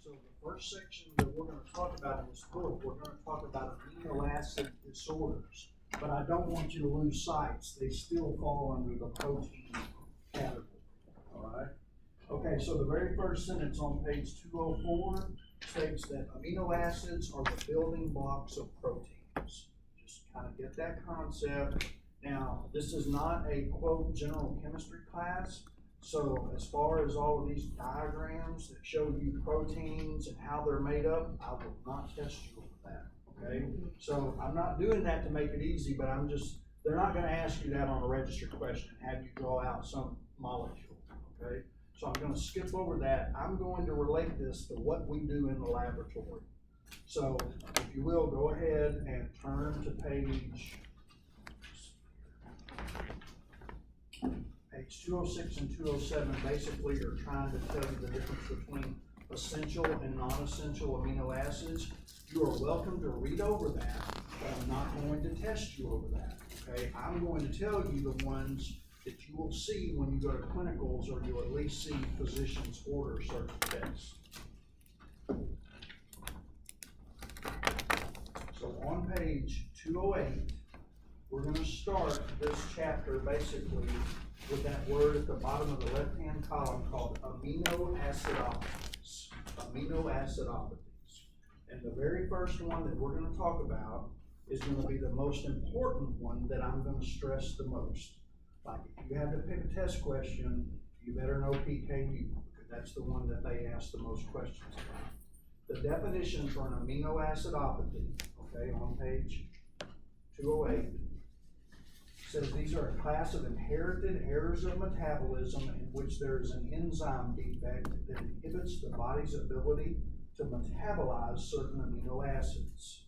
So the first section that we're going to talk about in this book, we're going to talk about amino acid disorders. But I don't want you to lose sight. They still fall under the protein category. All right? Okay, so the very first sentence on page 204 states that amino acids are the building blocks of proteins. Just kind of get that concept. Now, this is not a, quote, general chemistry class. So as far as all of these diagrams that show you proteins and how they're made up, I will not test you over that, okay? So I'm not doing that to make it easy, but they're not gonna ask you that on a registered question, have you draw out some molecule, okay? So I'm gonna skip over that. I'm going to relate this to what we do in the laboratory. So if you will, go ahead and turn to page 206 and 207 basically are trying to tell you the difference between essential and non-essential amino acids. You are welcome to read over that, but I'm not going to test you over that, okay? I'm going to tell you the ones that you will see when you go to clinicals, or you'll at least see physicians order certain tests. So on page 208, we're going to start this chapter basically with that word at the bottom of the left-hand column called amino acidopathies. Amino acidopathies. And the very first one that we're going to talk about is going to be the most important one that I'm going to stress the most. Like if you had to pick a test question, you better know PKU, because that's the one that they ask the most questions about. The definition for an amino acidopathy, okay, on page 208, says these are a class of inherited errors of metabolism in which there is an enzyme defect that inhibits the body's ability to metabolize certain amino acids.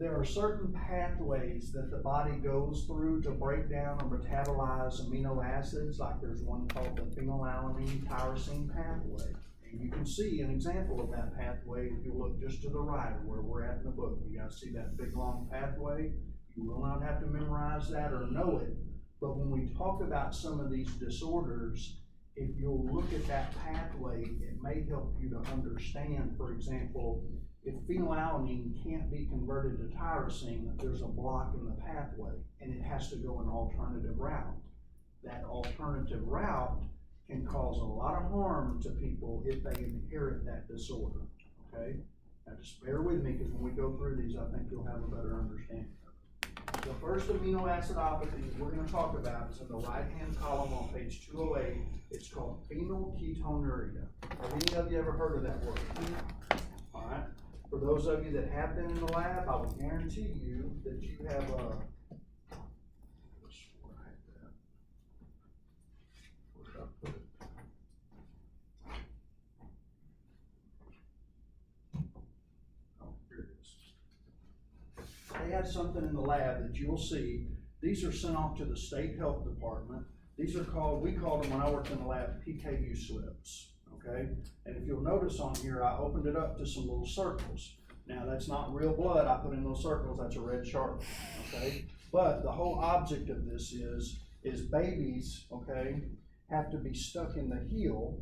There are certain pathways that the body goes through to break down or metabolize amino acids, like there's one called the phenylalanine tyrosine pathway. And you can see an example of that pathway if you look just to the right of where we're at in the book. You guys see that big long pathway? You will not have to memorize that or know it, but when we talk about some of these disorders, if you'll look at that pathway, it may help you to understand, for example, if phenylalanine can't be converted to tyrosine, there's a block in the pathway, and it has to go an alternative route. That alternative route can cause a lot of harm to people if they inherit that disorder, okay? Now just bear with me, because when we go through these, I think you'll have a better understanding. The first amino acidopathy we're going to talk about is in the right-hand column on page 208. It's called phenylketonuria. Have any of you ever heard of that word? All right. For those of you that have been in the lab, I will guarantee you that you have a. Where did I put it? Oh, here it is. They have something in the lab that you'll see. These are sent off to the state health department. These are called, we called them when I worked in the lab, PKU slips, okay? And if you'll notice on here, I opened it up to some little circles. Now that's not real blood I put in those circles, that's a red Sharpie, okay? But the whole object of this is babies, okay, have to be stuck in the heel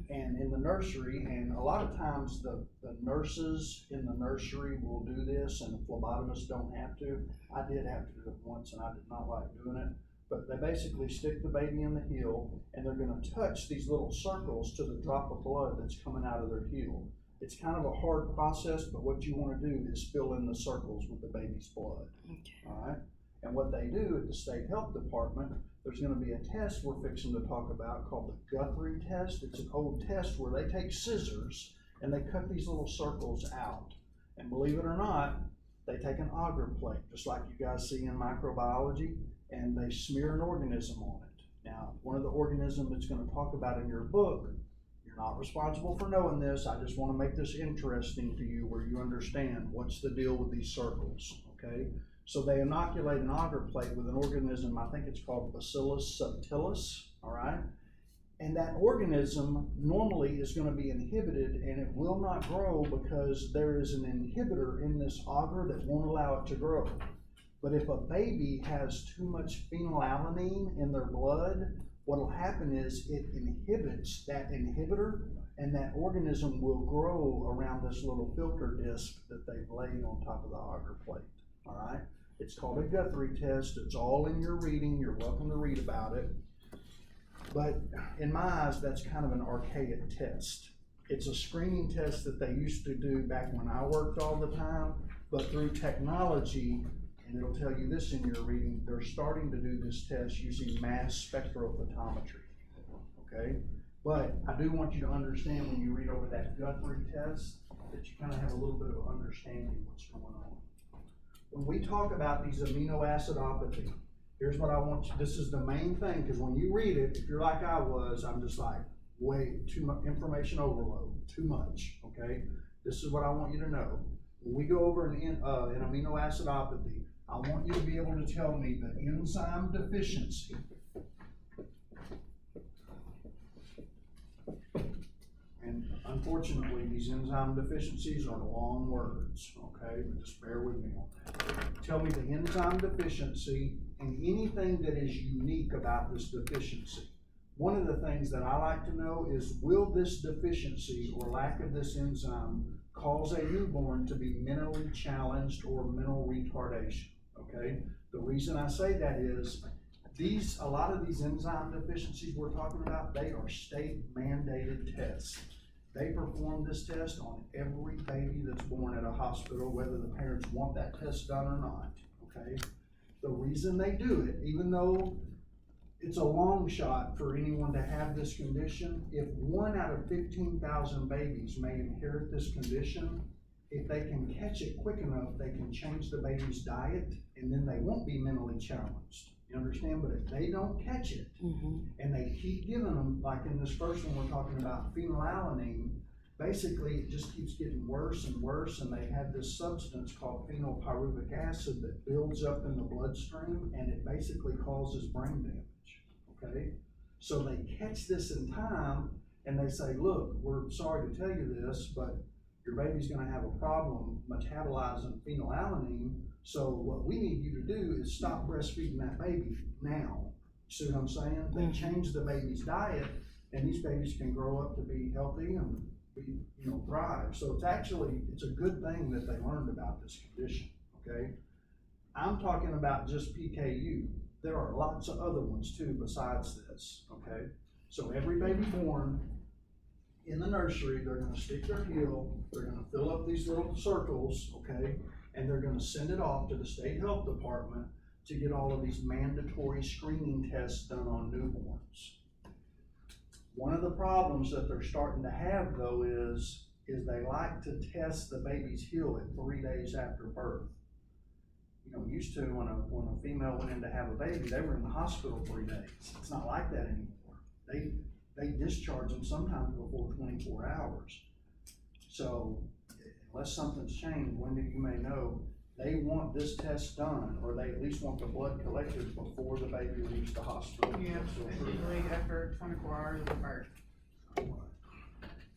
and in the nursery, and a lot of times the nurses in the nursery will do this, and the phlebotomists don't have to. I did have to do it once, and I did not like doing it. But they basically stick the baby in the heel, and they're going to touch these little circles to the drop of blood that's coming out of their heel. It's kind of a hard process, but what you want to do is fill in the circles with the baby's blood. Okay. All right? And what they do at the state health department, there's going to be a test we're fixing to talk about called the Guthrie test. It's an old test where they take scissors and they cut these little circles out. And believe it or not, they take an agar plate, just like you guys see in microbiology, and they smear an organism on it. Now, one of the organisms that's going to talk about in your book, you're not responsible for knowing this. I just want to make this interesting to you where you understand what's the deal with these circles, okay? So they inoculate an agar plate with an organism, I think it's called Bacillus subtilis, all right? And that organism normally is going to be inhibited, and it will not grow because there is an inhibitor in this agar that won't allow it to grow. But if a baby has too much phenylalanine in their blood, what will happen is it inhibits that inhibitor, and that organism will grow around this little filter disc that they've laid on top of the agar plate, all right? It's called a Guthrie test. It's all in your reading. You're welcome to read about it. But in my eyes, that's kind of an archaic test. It's a screening test that they used to do back when I worked all the time, but through technology, and it'll tell you this in your reading, they're starting to do this test using mass spectrophotometry, okay? But I do want you to understand when you read over that Guthrie test, that you kind of have a little bit of understanding what's going on. When we talk about these amino acidopathy, here's what I want you, this is the main thing, because when you read it, if you're like I was, I'm just like, way too much information overload, too much, okay? This is what I want you to know. When we go over an amino acidopathy, I want you to be able to tell me the enzyme deficiency and unfortunately these enzyme deficiencies are long words, okay? But just bear with me on that. Tell me the enzyme deficiency and anything that is unique about this deficiency. One of the things that I like to know is, will this deficiency or lack of this enzyme cause a newborn to be mentally challenged or mental retardation, okay? The reason I say that is, a lot of these enzyme deficiencies we're talking about, they are state mandated tests. They perform this test on every baby that's born at a hospital, whether the parents want that test done or not, okay? The reason they do it, even though it's a long shot for anyone to have this condition, if 1 out of 15,000 babies may inherit this condition, if they can catch it quick enough, they can change the baby's diet and then they won't be mentally challenged. You understand? But if they don't catch it and they keep giving them, like in this first one we're talking about phenylalanine, basically it just keeps getting worse and worse, and they have this substance called phenylpyruvic acid that builds up in the bloodstream and it basically causes brain damage. Okay, so they catch this in time and they say, look, we're sorry to tell you this, but your baby's gonna have a problem metabolizing phenylalanine, so what we need you to do is stop breastfeeding that baby now. See what I'm saying? They change the baby's diet and these babies can grow up to be healthy and be, thrive. So it's a good thing that they learned about this condition, okay? I'm talking about just PKU. There are lots of other ones too besides this, okay? So every baby born in the nursery, they're gonna stick their heel, they're gonna fill up these little circles, okay? And they're gonna send it off to the state health department to get all of these mandatory screening tests done on newborns. One of the problems that they're starting to have though is they like to test the baby's heel at 3 days after birth. Used to when a female went in to have a baby, they were in the hospital 3 days. It's not like that anymore. They discharge them sometimes before 24 hours. So unless something's changed, Wendy, you may know, they want this test done, or they at least want the blood collected before the baby leaves the hospital. Yeah, usually after 24 hours of birth.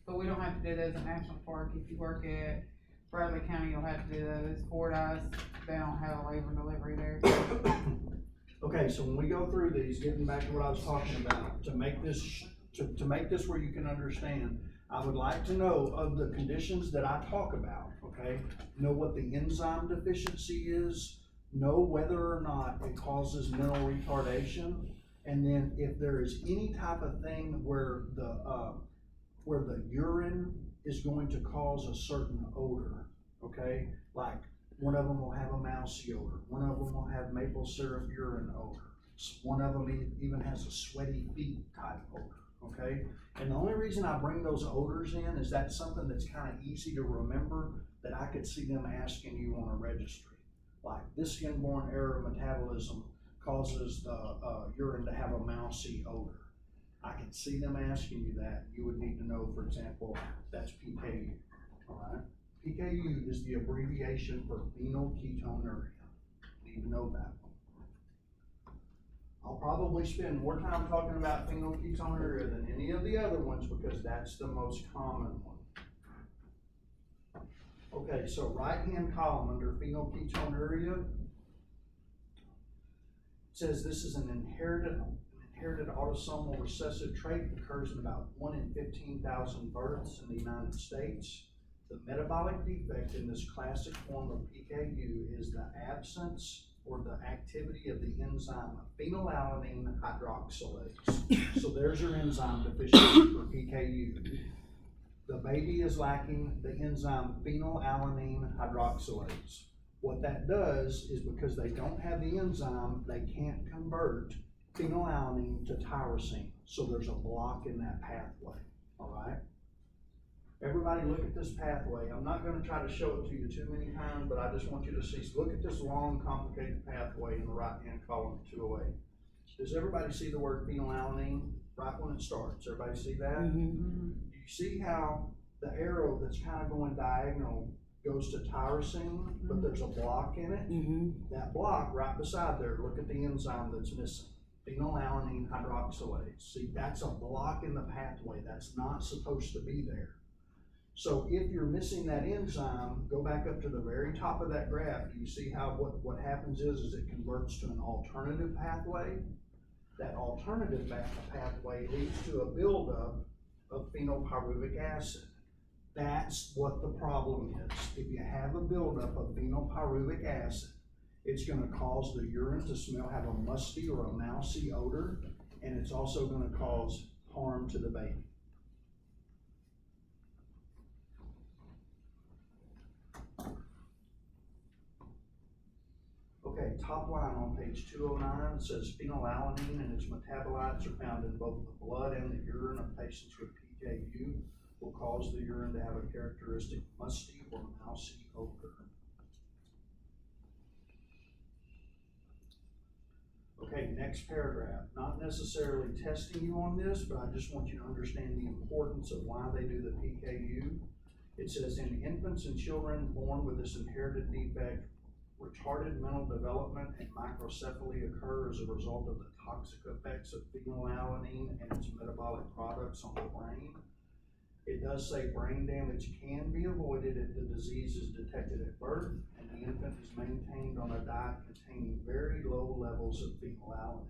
But we don't have to do those in National Park. If you work at Bradley County, you'll have to do those. Fordyce, they don't have a labor and delivery there. Okay, so when we go through these, getting back to what I was talking about, to make this where you can understand, I would like to know of the conditions that I talk about, okay? Know what the enzyme deficiency is, know whether or not it causes mental retardation, and then if there is any type of thing where the urine is going to cause a certain odor, okay? Like one of them will have a mousy odor, one of them will have maple syrup urine odor, one of them even has a sweaty feet type odor, okay? And the only reason I bring those odors in is that's something that's kind of easy to remember that I could see them asking you on a registry. Like this inborn error of metabolism causes the urine to have a mousy odor. I can see them asking you that. You would need to know, for example, that's PKU, all right? PKU is the abbreviation for phenylketonuria. You need to know that one. I'll probably spend more time talking about phenylketonuria than any of the other ones because that's the most common one. Okay, so right-hand column under phenylketonuria says this is an inherited inherited autosomal recessive trait occurs in about 1 in 15,000 births in the United States. The metabolic defect in this classic form of PKU is the absence or the activity of the enzyme phenylalanine hydroxylase. So there's your enzyme deficiency for PKU. The baby is lacking the enzyme phenylalanine hydroxylase. What that does is because they don't have the enzyme, they can't convert phenylalanine to tyrosine. So there's a block in that pathway, all right? Everybody look at this pathway. I'm not gonna try to show it to you too many times, but I just want you to see. Look at this long, complicated pathway in the right-hand column of 208. Does everybody see the word phenylalanine right when it starts? Everybody see that? Mm-hmm. Do you see how the arrow that's kind of going diagonal goes to tyrosine, but there's a block in it? Mm-hmm. That block right beside there, look at the enzyme that's missing. Phenylalanine hydroxylase. See, that's a block in the pathway. That's not supposed to be there. So if you're missing that enzyme, go back up to the very top of that graph. Do you see how what happens is it converts to an alternative pathway? That alternative pathway leads to a buildup of phenylpyruvic acid. That's what the problem is. If you have a buildup of phenylpyruvic acid, it's going to cause the urine to have a musty or a mousy odor, and it's also going to cause harm to the baby. Okay, top line on page 209 says phenylalanine and its metabolites are found in both the blood and the urine of patients with PKU. Will cause the urine to have a characteristic musty or mousy odor. Okay, next paragraph. Not necessarily testing you on this, but I just want you to understand the importance of why they do the PKU. It says in infants and children born with this inherited defect, retarded mental development and microcephaly occur as a result of the toxic effects of phenylalanine and its metabolic products on the brain. It does say brain damage can be avoided if the disease is detected at birth and the infant is maintained on a diet containing very low levels of phenylalanine.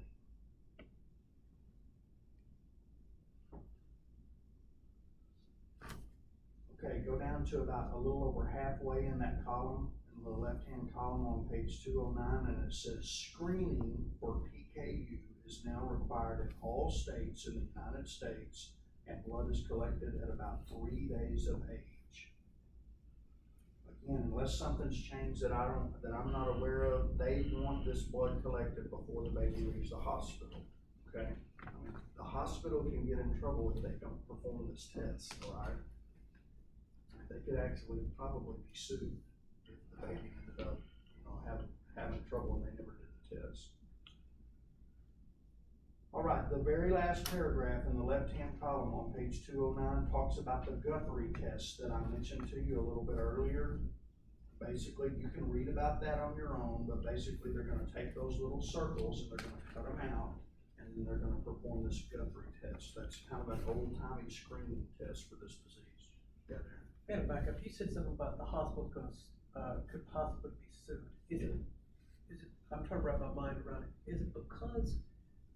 Okay, go down to about a little over halfway in that column, in the left-hand column on page 209, and it says screening for PKU is now required in all states in the United States, and blood is collected at about 3 days of age. Again, unless something's changed that I'm not aware of, they want this blood collected before the baby leaves the hospital. Okay? I mean, the hospital can get in trouble if they don't perform this test, all right? They could actually probably be sued if the baby ended up, having trouble and they never did the test. All right, the very last paragraph in the left-hand column on page 209 talks about the Guthrie test that I mentioned to you a little bit earlier. Basically, you can read about that on your own, but basically they're going to take those little circles and they're going to cut them out, and then they're going to perform this Guthrie test. That's kind of an old-timey screening test for this disease. Yeah, there. I gotta back up. You said something about the hospital could possibly be sued. Is it, I'm trying to wrap my mind around it. Is it because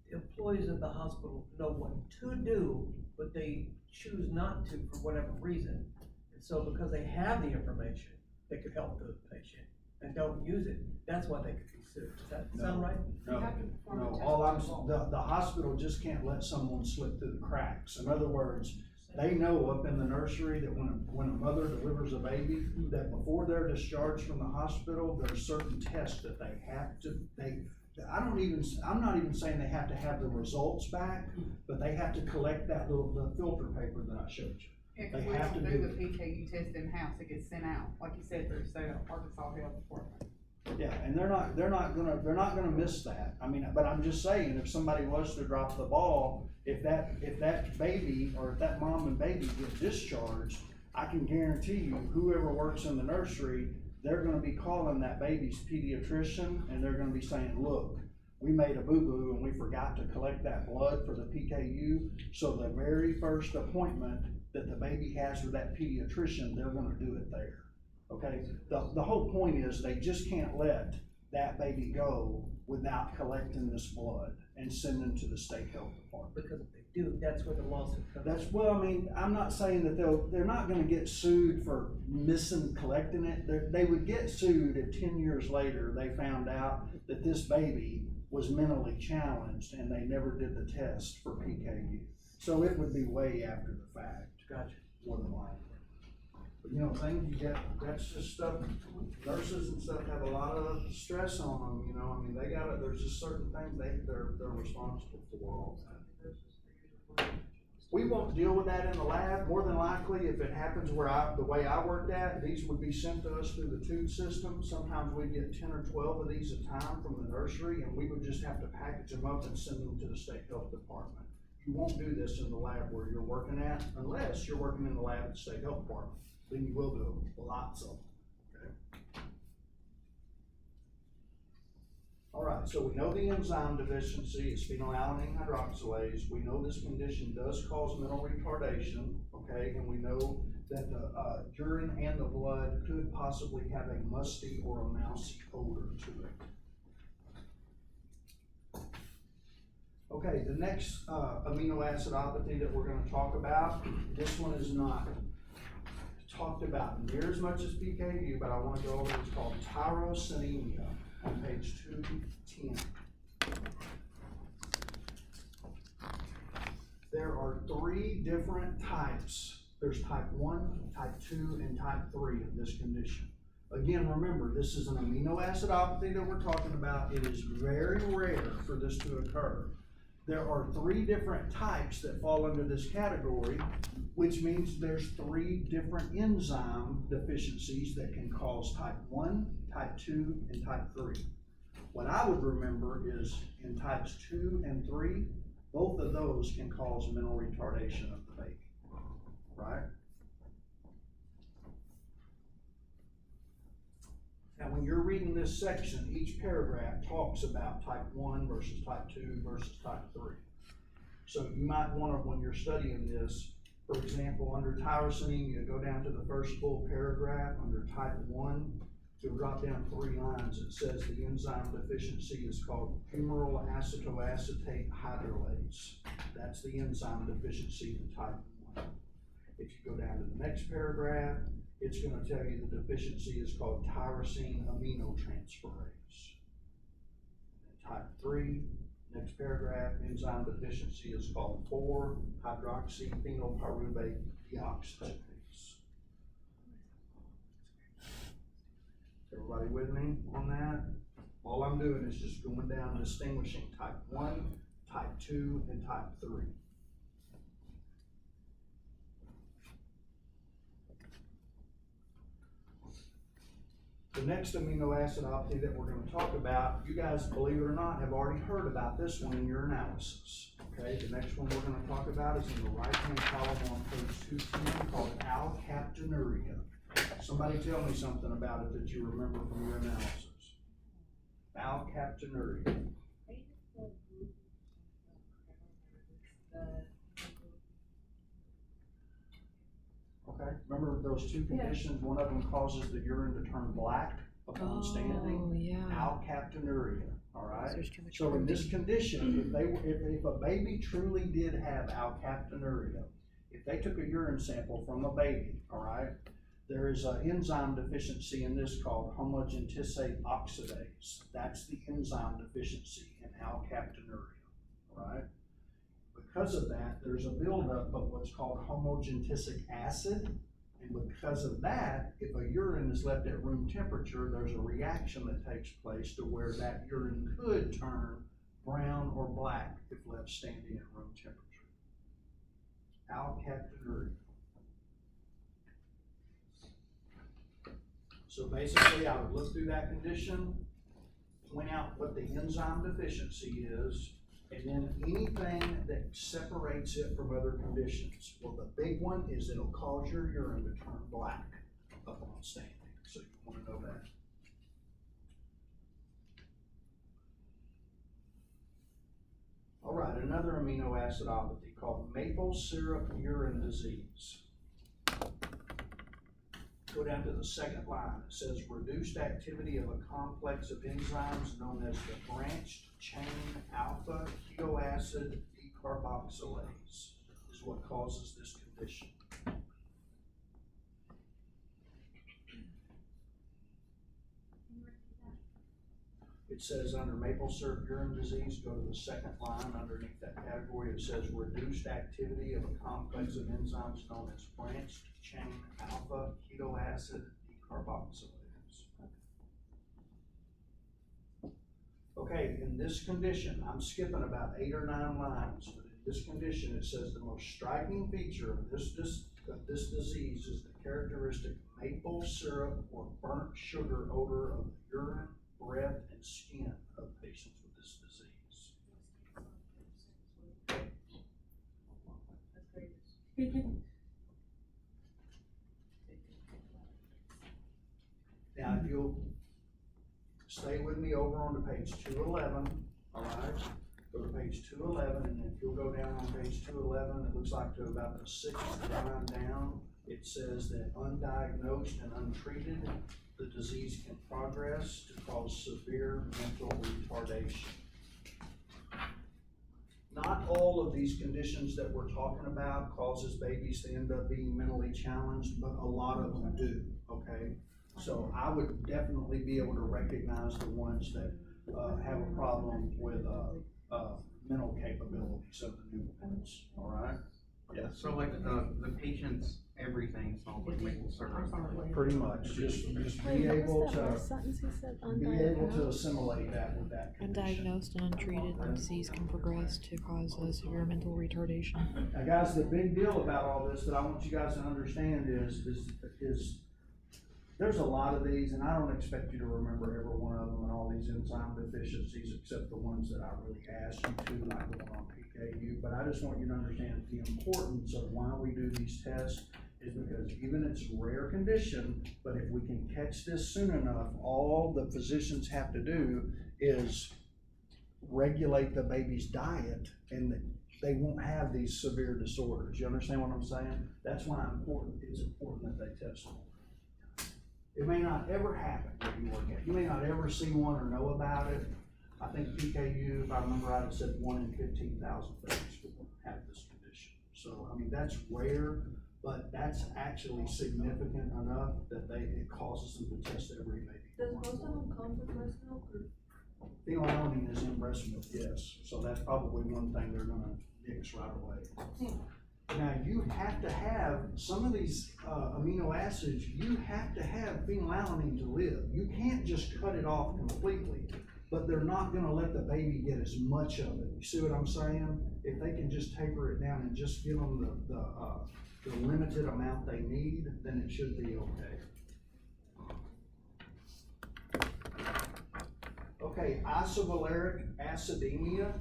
the employees of the hospital know what to do, but they choose not to for whatever reason? And so because they have the information, they could help the patient and don't use it, that's why they could be sued. Does that sound right? No, You have to perform a no, test. the hospital just can't let someone slip through the cracks. In other words, they know up in the nursery that when a mother delivers a baby, that before they're discharged from the hospital, there's certain tests that they have to, I'm not even saying they have to have the results back, but they have to collect the filter paper that I showed you. Yeah, They cause we have don't to do do the PKU test in-house, it gets sent out, like you said, through the state of Arkansas Health Department. Yeah, and they're not gonna miss that. I mean, but I'm just saying, if somebody was to drop the ball, if that baby or if that mom and baby get discharged, I can guarantee you, whoever works in the nursery, they're gonna be calling that baby's pediatrician and they're gonna be saying, look, we made a boo-boo and we forgot to collect that blood for the PKU. So the very first appointment that the baby has with that pediatrician, they're gonna do it there. Okay, the whole point is they just can't let that baby go without collecting this blood. and send them to the state health department. Because if they do, that's where the lawsuit comes. That's, well, I mean, I'm not saying that they're not gonna get sued for collecting it. They would get sued if 10 years later, they found out that this baby was mentally challenged and they never did the test for PKU. So it would be way after the fact. Gotcha. More than likely. But you know, things you get, that's just stuff, nurses and stuff have a lot of stress on them, you know, I mean, there's just certain things they're responsible for all the time. We won't deal with that in the lab. More than likely, if it happens the way I worked at, these would be sent to us through the tube system. Sometimes we'd get 10 or 12 of these a time from the nursery, and we would just have to package them up and send them to the state health department. You won't do this in the lab where you're working at, unless you're working in the lab at the state health department. Then you will do lots of them, okay? All right, so we know the enzyme deficiency is phenylalanine hydroxylase. We know this condition does cause mental retardation, okay? And we know that the urine and the blood could possibly have a musty or a mousy odor to it. Okay, the next amino acidopathy that we're gonna talk about, this one is not talked about near as much as PKU, but I wanna go over, it's called tyrosinemia on page 210. There are 3 different types. There's type 1, type 2, and type 3 of this condition. Again, remember, this is an amino acidopathy that we're talking about. It is very rare for this to occur. There are 3 different types that fall under this category, which means there's 3 different enzyme deficiencies that can cause type 1, type 2, and type 3. What I would remember is in types 2 and 3, both of those can cause mental retardation of the baby, right? Now, when you're reading this section, each paragraph talks about type 1 versus type 2 versus type 3. So you might want to, when you're studying this, for example, under tyrosinemia, go down to the first full paragraph. Under type 1, you'll drop down 3 lines. It says the enzyme deficiency is called humoral acetoacetate hydrolase. That's the enzyme deficiency in type 1. If you go down to the next paragraph, it's going to tell you the deficiency is called tyrosine aminotransferase. And type 3, next paragraph, enzyme deficiency is called 4-hydroxyphenylpyruvate deoxygenase. Everybody with me on that? All I'm doing is just going down distinguishing type 1, type 2, and type 3. The next amino acidopathy that we're going to talk about, you guys, believe it or not, have already heard about this one in your analysis. Okay, the next one we're going to talk about is in the right-hand column on page 210 called alkaptonuria. Somebody tell me something about it that you remember from your analysis. Alkaptonuria. Okay, remember those 2 conditions? One of them causes the urine to turn black upon standing. Yeah. Alkaptonuria, all right? There's too much So in protein. this condition, if a baby truly did have alkaptonuria, if they took a urine sample from a baby, all right, there is an enzyme deficiency in this called homogentisate oxidase. That's the enzyme deficiency in alkaptonuria, all right? Because of that, there's a buildup of what's called homogentisic acid, and because of that, if a urine is left at room temperature, there's a reaction that takes place to where that urine could turn brown or black if left standing at room temperature. Alkaptonuria. So basically, I would look through that condition, point out what the enzyme deficiency is, and then anything that separates it from other conditions. Well, the big one is it'll cause your urine to turn black upon standing, so you want to know that. All right, another amino acidopathy called maple syrup urine disease. Go down to the second line, it says reduced activity of a complex of enzymes known as the branched chain alpha ketoacid decarboxylase is what causes this condition. It says under maple syrup urine disease, go to the second line underneath that category. It says reduced activity of a complex of enzymes known as branched chain alpha ketoacid decarboxylase. Okay, in this condition, I'm skipping about 8 or 9 lines, but in this condition, it says the most striking feature of this disease is the characteristic maple syrup or burnt sugar odor of the urine, breath, and skin of patients with this disease. Now, if you'll stay with me over on to page 211, all right? Go to page 211, and if you'll go down on page 211, it looks like to about the 6th line down, it says that undiagnosed and untreated, the disease can progress to cause severe mental retardation. Not all of these conditions that we're talking about causes babies to end up being mentally challenged, but a lot of them do, okay? So I would definitely be able to recognize the ones that have a problem with mental capabilities of the newborns, all right? Yeah, so like the patient's everything smells like maple syrup. Pretty much, just Wait, be what able was that last to, sentence he said? be able to Undiagnosed? assimilate that with that condition. Undiagnosed and untreated, the disease can progress to cause a severe mental retardation. Now, guys, the big deal about all this that I want you guys to understand is there's a lot of these, and I don't expect you to remember every one of them and all these enzyme deficiencies, except the ones that I really asked you to, like the one on PKU. But I just want you to understand the importance of why we do these tests is because even it's a rare condition, but if we can catch this soon enough, all the physicians have to do is regulate the baby's diet, and they won't have these severe disorders. You understand what I'm saying? That's why it's important that they test them. It may not ever happen where you work at. You may not ever see one or know about it. I think PKU, if I remember right, it said 1 in 15,000 babies will have this condition. So, I mean, that's rare, but that's actually significant enough that it causes them to test every baby. Does most of them come with breast milk or? Phenylalanine is in breast milk, yes. So that's probably one thing they're gonna mix right away. Now, you have to have, some of these amino acids, you have to have phenylalanine to live. You can't just cut it off completely, but they're not gonna let the baby get as much of it. You see what I'm saying? If they can just taper it down and just give them the limited amount they need, then it should be okay. Okay, isovaleric acidemia.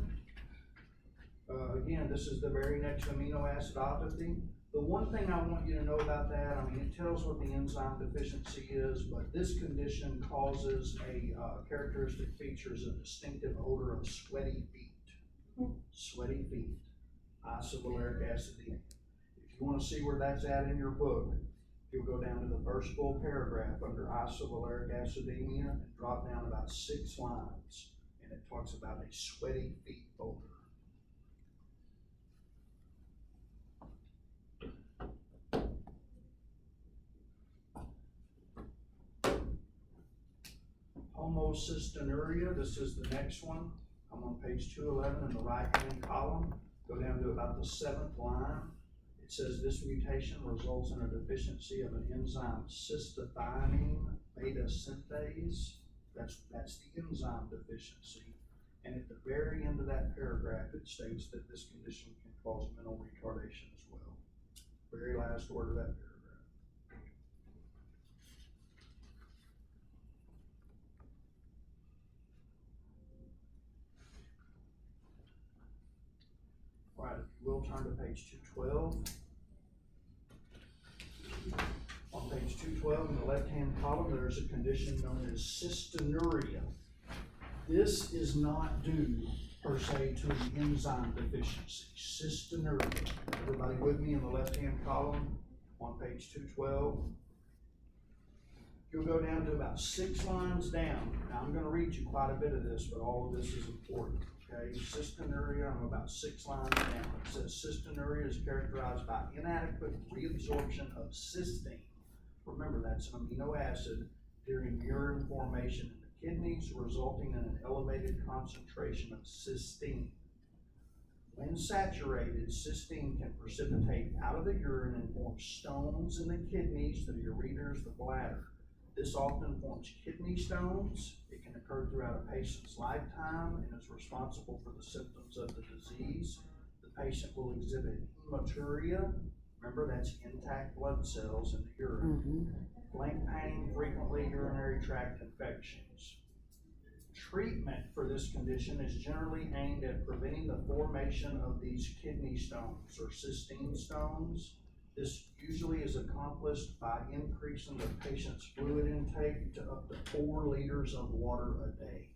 Again, this is the very next amino acidopathy. The one thing I want you to know about that, I mean, it tells what the enzyme deficiency is, but this condition causes a characteristic features a distinctive odor of sweaty feet. Sweaty feet, isovaleric acidemia. If you want to see where that's at in your book, you'll go down to the first full paragraph under isovaleric acidemia and drop down about 6 lines, and it talks about a sweaty feet odor. Homocystinuria, this is the next one. I'm on page 211 in the right-hand column. Go down to about the 7th line. It says this mutation results in a deficiency of an enzyme cystathionine beta synthase. That's the enzyme deficiency. And at the very end of that paragraph, it states that this condition can cause mental retardation as well. Very last word of that paragraph. All right, we'll turn to page 212. On page 212 in the left-hand column, there's a condition known as cystinuria. This is not due per se to an enzyme deficiency. Cystinuria. Everybody with me in the left-hand column on page 212? you'll go down to about 6 lines down. Now, I'm gonna read you quite a bit of this, but all of this is important, okay? Cystinuria, I'm about 6 lines down. It says cystinuria is characterized by inadequate reabsorption of cysteine. Remember, that's an amino acid during urine formation in the kidneys, resulting in an elevated concentration of cysteine. When saturated, cysteine can precipitate out of the urine and form stones in the kidneys, the ureters, the bladder. This often forms kidney stones. It can occur throughout a patient's lifetime and is responsible for the symptoms of the disease. The patient will exhibit hematuria. Remember, that's intact blood cells in the urine. Blank pain, frequently urinary tract infections. Treatment for this condition is generally aimed at preventing the formation of these kidney stones or cysteine stones. This usually is accomplished by increasing the patient's fluid intake to up to 4 liters of water a day.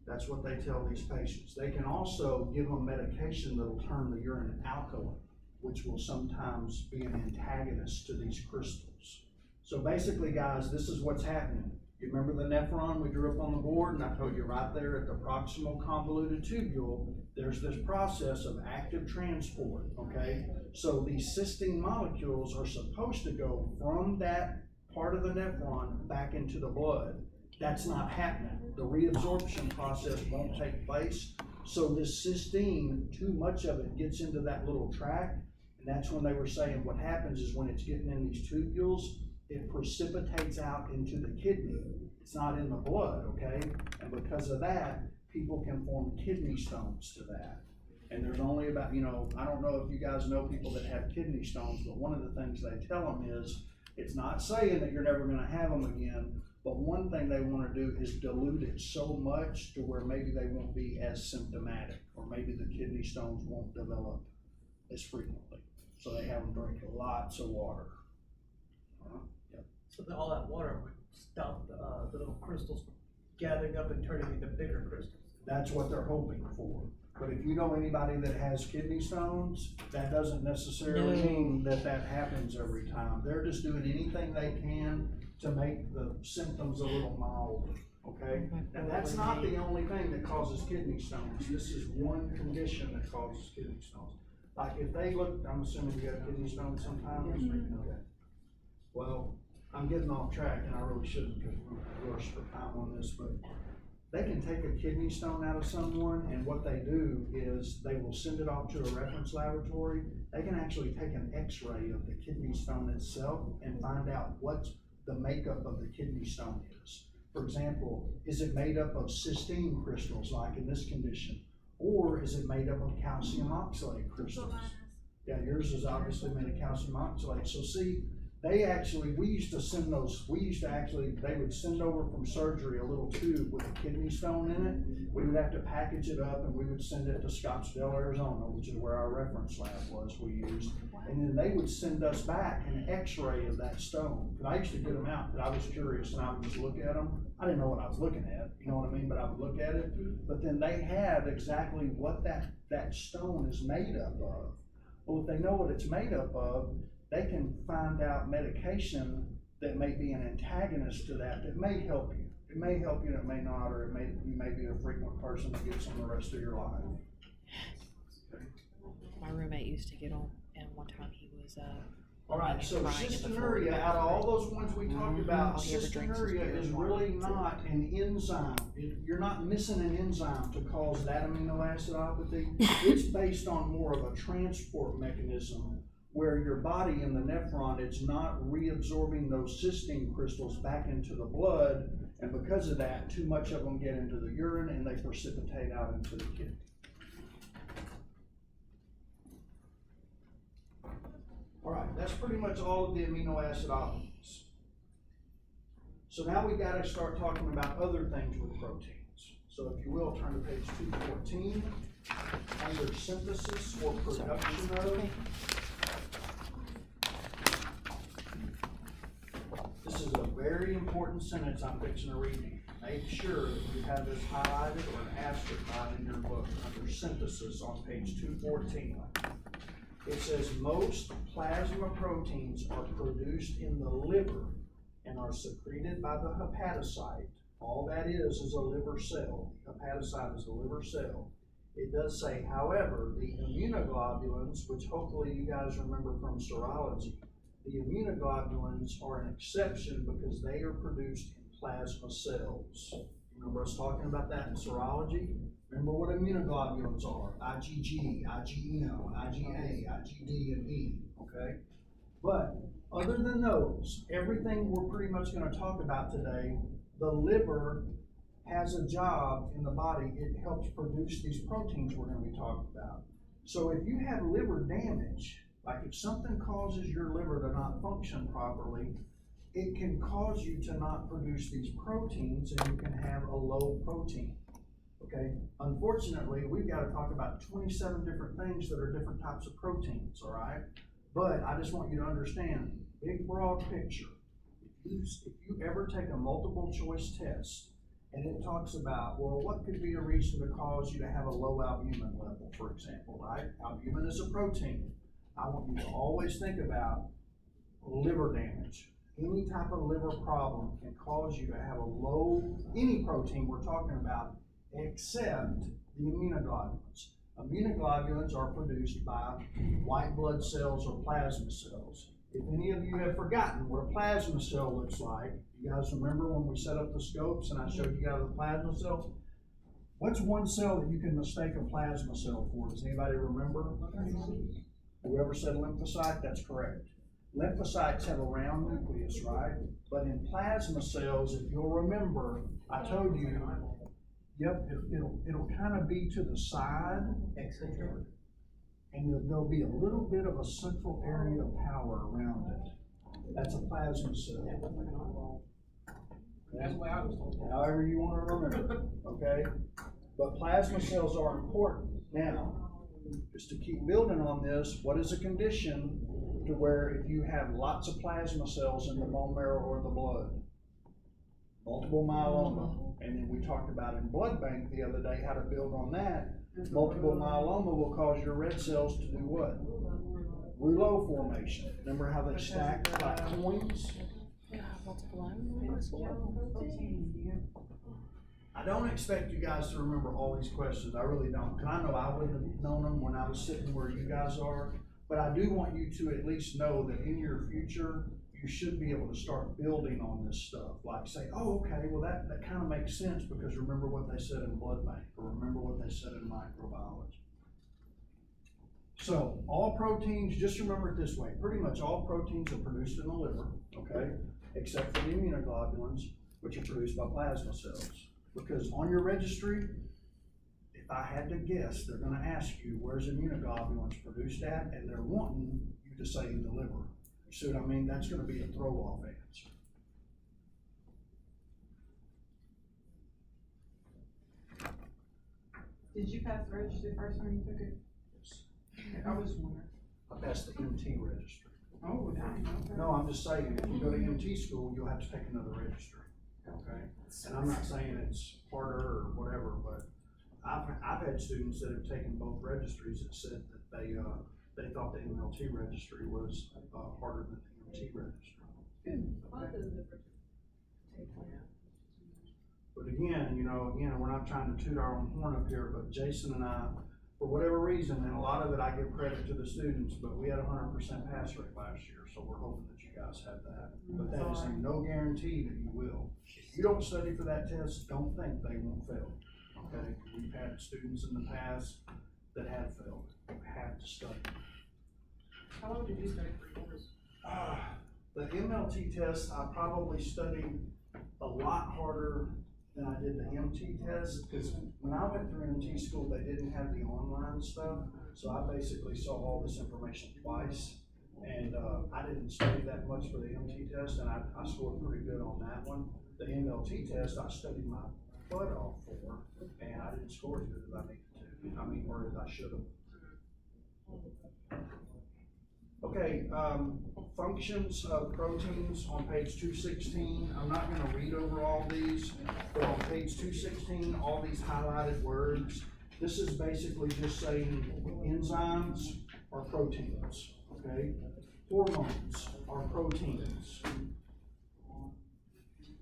That's what they tell these patients. They can also give them medication that'll turn the urine alkaline, which will sometimes be an antagonist to these crystals. So basically, guys, this is what's happening. You remember the nephron we drew up on the board, and I told you right there at the proximal convoluted tubule, there's this process of active transport, okay? So these cysteine molecules are supposed to go from that part of the nephron back into the blood. That's not happening. The reabsorption process won't take place. So this cysteine, too much of it gets into that little tract, and that's when they were saying what happens is when it's getting in these tubules, it precipitates out into the kidney. It's not in the blood, okay? And because of that, people can form kidney stones to that. And there's only about, I don't know if you guys know people that have kidney stones, but one of the things they tell them is, it's not saying that you're never gonna have them again, but one thing they wanna do is dilute it so much to where maybe they won't be as symptomatic, or maybe the kidney stones won't develop as frequently. So they have them drink lots of water. So that all that water would stop the little crystals from gathering up and turning into bigger crystals. That's what they're hoping for. But if you know anybody that has kidney stones, that doesn't necessarily No. mean that that happens every time. They're just doing anything they can to make the symptoms a little milder, okay? Now, that's not the only thing that causes kidney stones. This is one condition that causes kidney stones. Like if they look, I'm assuming you have kidney stones sometimes? Okay. Well, I'm getting off track and I really shouldn't because we're rushed for time on this, but they can take a kidney stone out of someone, and what they do is they will send it off to a reference laboratory. They can actually take an x-ray of the kidney stone itself and find out what the makeup of the kidney stone is. For example, is it made up of cysteine crystals like in this condition? Or is it made up of calcium oxalate crystals? Yeah, yours is obviously made of calcium oxalate. So see, they used to they would send over from surgery a little tube with a kidney stone in it. We would have to package it up and we would send it to Scottsdale, Arizona, which is where our reference lab was we used. And then they would send us back an x-ray of that stone. And I used to get them out because I was curious and I would just look at them. I didn't know what I was looking at, you know what I mean? But I would look at it. But then they had exactly what that stone is made up of. Well, if they know what it's made up of, they can find out medication that may be an antagonist to that may help you. It may help you and it may not, or you may be a frequent person that gets them the rest of your life. Okay. My roommate used to get them, and one time he was, All right, so crying in the floor. cystinuria, out of all those ones we talked about, All he ever drinks is beer cystinuria is and water. really not an enzyme. You're not missing an enzyme to cause that amino acidopathy. It's based on more of a transport mechanism where your body in the nephron is not reabsorbing those cysteine crystals back into the blood, and because of that, too much of them get into the urine and they precipitate out into the kidney. All right, that's pretty much all of the amino acidophilies. So now we gotta start talking about other things with proteins. So if you will, turn to page 214, under synthesis or production of. This is a very important sentence I'm fixing to read you. Make sure that you have this highlighted or an asterisk in your book under synthesis on page 214. It says most plasma proteins are produced in the liver and are secreted by the hepatocyte. All that is a liver cell. Hepatocyte is a liver cell. It does say, however, the immunoglobulins, which hopefully you guys remember from serology, the immunoglobulins are an exception because they are produced in plasma cells. Remember us talking about that in serology? Remember what immunoglobulins are: IgG, IgM, IgA, IgD, and E, okay? But other than those, everything we're pretty much gonna talk about today, the liver has a job in the body. It helps produce these proteins we're gonna be talking about. So if you have liver damage, like if something causes your liver to not function properly, it can cause you to not produce these proteins and you can have a low protein. Okay, unfortunately, we've got to talk about 27 different things that are different types of proteins, all right? But I just want you to understand, big broad picture. If you ever take a multiple choice test and it talks about, well, what could be a reason to cause you to have a low albumin level, for example, right? Albumin is a protein. I want you to always think about liver damage. Any type of liver problem can cause you to have a low, any protein we're talking about, except the immunoglobulins. Immunoglobulins are produced by white blood cells or plasma cells. If any of you have forgotten what a plasma cell looks like, you guys remember when we set up the scopes and I showed you guys the plasma cells? What's one cell that you can mistake a plasma cell for? Does anybody remember? Whoever said lymphocyte, that's correct. Lymphocytes have a round nucleus, right? But in plasma cells, if you'll remember, I told you, yep, it'll kind of be to the side, Eccentric. and there'll be a little bit of a central area of power around it. That's a plasma cell. That's what I was told. However you want to remember, okay? But plasma cells are important. Now, just to keep building on this, what is a condition to where if you have lots of plasma cells in the bone marrow or the blood? Multiple myeloma. And then we talked about in blood bank the other day how to build on that. Multiple myeloma will cause your red cells to do what? Rouleau formation. Remember how they stack like coins? I don't expect you guys to remember all these questions. I really don't. Because I know I wouldn't have known them when I was sitting where you guys are. But I do want you to at least know that in your future, you should be able to start building on this stuff. Like say, oh, okay, well that kind of makes sense because remember what they said in blood bank or remember what they said in microbiology. So all proteins, just remember it this way, pretty much all proteins are produced in the liver, okay, except for the immunoglobulins, which are produced by plasma cells. Because on your registry, if I had to guess, they're gonna ask you where's immunoglobulins produced at, and they're wanting you to say in the liver. You see what I mean? That's gonna be a throw-off answer. Did you pass the registry first when you took it? Yes. I was wondering. I passed the MT registry. Oh, dang, okay. No, I'm just saying, if you go to MT school, you'll have to take another registry, okay? And I'm not saying it's harder or whatever, but I've had students that have taken both registries that said that they thought the MLT registry was harder than the MT registry. But again, we're not trying to toot our own horn up here, but Jason and I, for whatever reason, and a lot of it I give credit to the students, but we had 100% pass rate last year, so we're hoping that you guys have that. But that is no guarantee that you will. If you don't study for that test, don't think they won't fail, okay? We've had students in the past that have failed. You have to study. How long did you study for yours? The MLT test, I probably studied a lot harder than I did the MT test, because when I went through MT school, they didn't have the online stuff, so I basically saw all this information twice, and I didn't study that much for the MT test, and I scored pretty good on that one. The MLT test, I studied my butt off for, and I didn't score as good as I needed to, or as I should have. Okay, functions of proteins on page 216. I'm not gonna read over all these, but on page 216, all these highlighted words, this is basically just saying enzymes are proteins, okay? Hormones are proteins.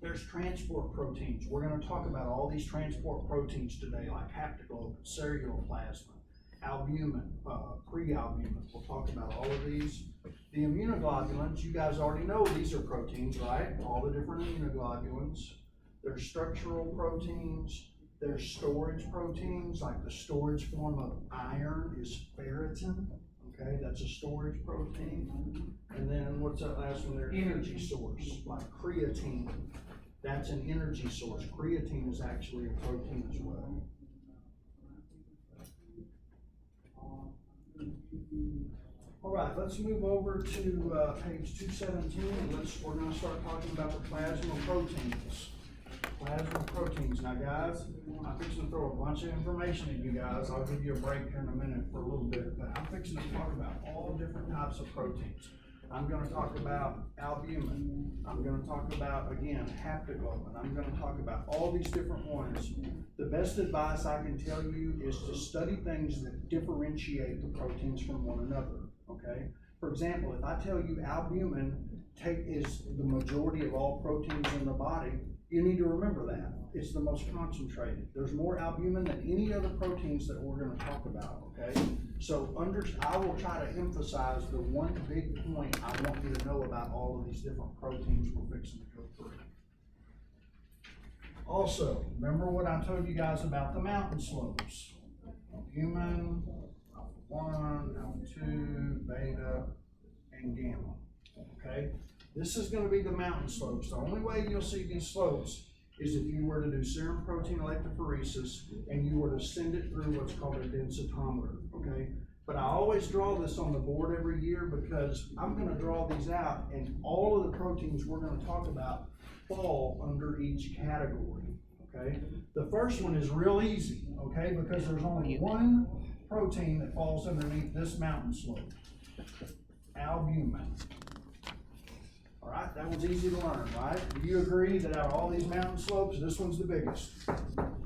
There's transport proteins. We're gonna talk about all these transport proteins today, like haptoglobin, ceruloplasmin, albumin, prealbumin. We'll talk about all of these. The immunoglobulins, you guys already know these are proteins, right? All the different immunoglobulins. There's structural proteins. There's storage proteins, like the storage form of iron is ferritin. Okay, that's a storage protein. And then what's that last one there? Energy source, like creatine. That's an energy source. Creatine is actually a protein as well. All right, let's move over to page 217. We're going to start talking about the plasma proteins. Plasma proteins. Now, guys, I'm fixing to throw a bunch of information at you guys. I'll give you a break here in a minute for a little bit, but I'm fixing to talk about all different types of proteins. I'm going to talk about albumin. I'm going to talk about, again, haptoglobin. I'm going to talk about all these different ones. The best advice I can tell you is to study things that differentiate the proteins from one another, okay? For example, if I tell you albumin is the majority of all proteins in the body, you need to remember that. It's the most concentrated. There's more albumin than any other proteins that we're going to talk about, okay? So I will try to emphasize the one big point I want you to know about all of these different proteins we're fixing to go through. Also, remember what I told you guys about the mountain slopes. Albumin, alpha 1, alpha 2, beta, and gamma, okay? This is going to be the mountain slopes. The only way you'll see these slopes is if you were to do serum protein electrophoresis and you were to send it through what's called a densitometer, okay? But I always draw this on the board every year because I'm going to draw these out and all of the proteins we're going to talk about fall under each category, okay? The first one is real easy, okay? Because there's only one protein that falls underneath this mountain slope, albumin. All right, that one's easy to learn, right? Do you agree that out of all these mountain slopes, this one's the biggest,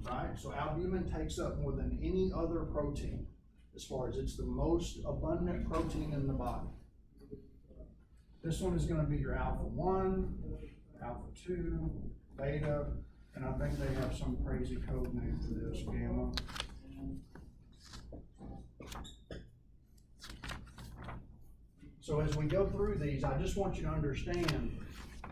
right? So albumin takes up more than any other protein as far as it's the most abundant protein in the body. This one is going to be your alpha 1, alpha 2, beta, and I think they have some crazy code name for this, gamma. So as we go through these, I just want you to understand,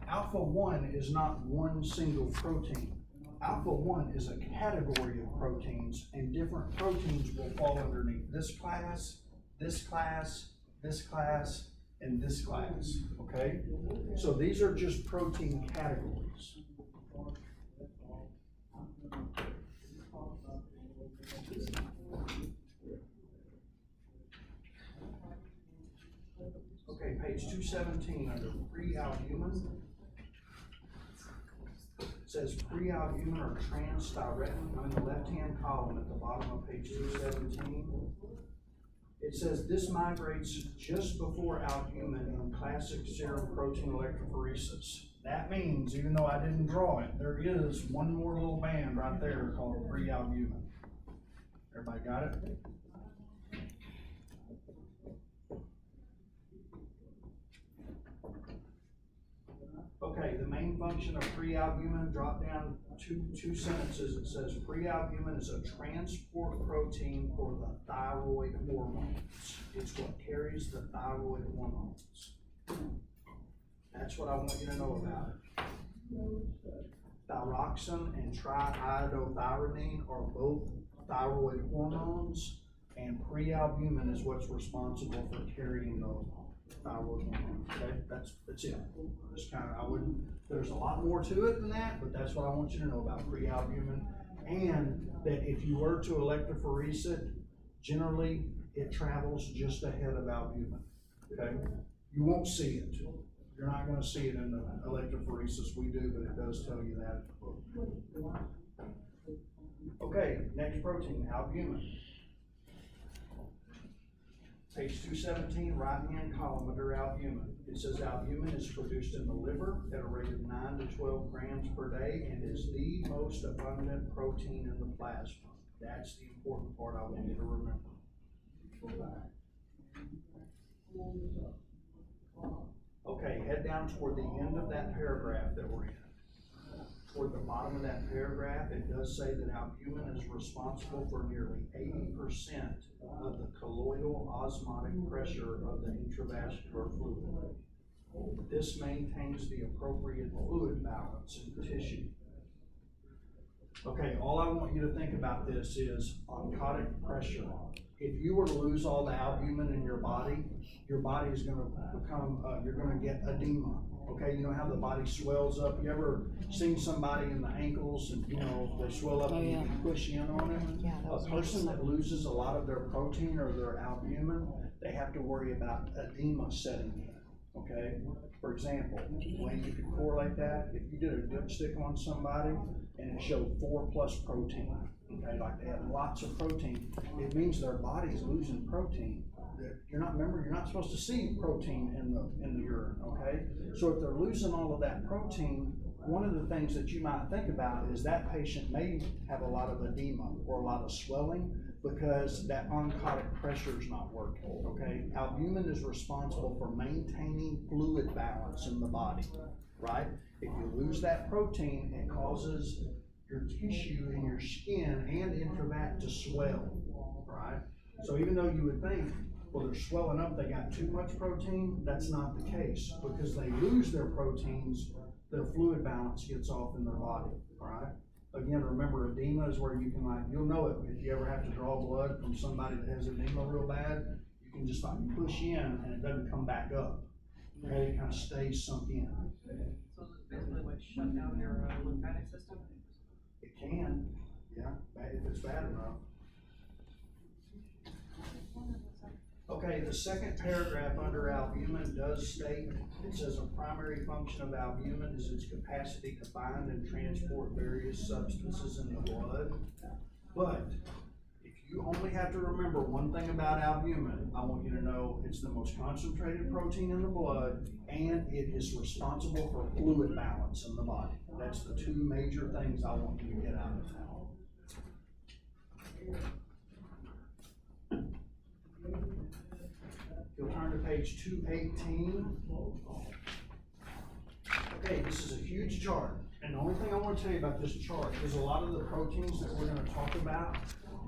alpha 1 is not one single protein. Alpha 1 is a category of proteins, and different proteins will fall underneath this class, this class, this class, and this class, okay? So these are just protein categories. Okay, page 217 under prealbumin. It says prealbumin or transthyretin on the left-hand column at the bottom of page 217. It says this migrates just before albumin in classic serum protein electrophoresis. That means, even though I didn't draw it, there is one more little band right there called prealbumin. Everybody got it? Okay, the main function of prealbumin, drop down two sentences. It says prealbumin is a transport protein for the thyroid hormones. It's what carries the thyroid hormones. That's what I want you to know about it. Thyroxine and triiodothyronine are both thyroid hormones, and prealbumin is what's responsible for carrying those thyroid hormones. Okay, that's it. Just kind of, there's a lot more to it than that, but that's what I want you to know about prealbumin, and that if you were to electrophoresis it, generally it travels just ahead of albumin. Okay, you won't see it. You're not going to see it in the electrophoresis we do, but it does tell you that in the book. Okay, next protein, albumin. Page 217, right-hand column under albumin. It says albumin is produced in the liver at a rate of 9 to 12 grams per day and is the most abundant protein in the plasma. That's the important part I want you to remember. Okay, head down toward the end of that paragraph that we're in. Toward the bottom of that paragraph, it does say that albumin is responsible for nearly 80% of the colloidal osmotic pressure of the intravascular fluid. This maintains the appropriate fluid balance in the tissue. Okay, all I want you to think about this is oncotic pressure. If you were to lose all the albumin in your body is gonna become, you're gonna get edema. Okay, you know how the body swells up? You ever seen somebody in the ankles and, they swell up Oh, and you yeah. can push in on it? Yeah, that A was person that loses a lot of their protein or their albumin, they have to worry about edema setting in, okay? For example, when you could correlate that, if you did a dipstick on somebody and it showed 4+ protein, okay, like they had lots of protein, it means their body's losing protein. You're not supposed to see protein in the urine, okay? So if they're losing all of that protein, one of the things that you might think about is that patient may have a lot of edema or a lot of swelling because that oncotic pressure is not working, okay? Albumin is responsible for maintaining fluid balance in the body, right? If you lose that protein, it causes your tissue in your skin and intravac to swell, right? So even though you would think, well, they're swelling up, they got too much protein, that's not the case. Because they lose their proteins, their fluid balance gets off in their body, right? Again, remember, edema is where you can you'll know it if you ever have to draw blood from somebody that has edema real bad, you can just push in and it doesn't come back up. Okay, it kind of stays sunk in. So it's basically like shut down your lymphatic system? It can, yeah, if it's bad enough. Okay, the second paragraph under albumin does state, it says a primary function of albumin is its capacity to bind and transport various substances in the blood. But if you only have to remember one thing about albumin, I want you to know it's the most concentrated protein in the blood and it is responsible for fluid balance in the body. That's the two major things I want you to get out of that. You'll turn to page 218. Okay, this is a huge chart, and the only thing I want to tell you about this chart is a lot of the proteins that we're going to talk about.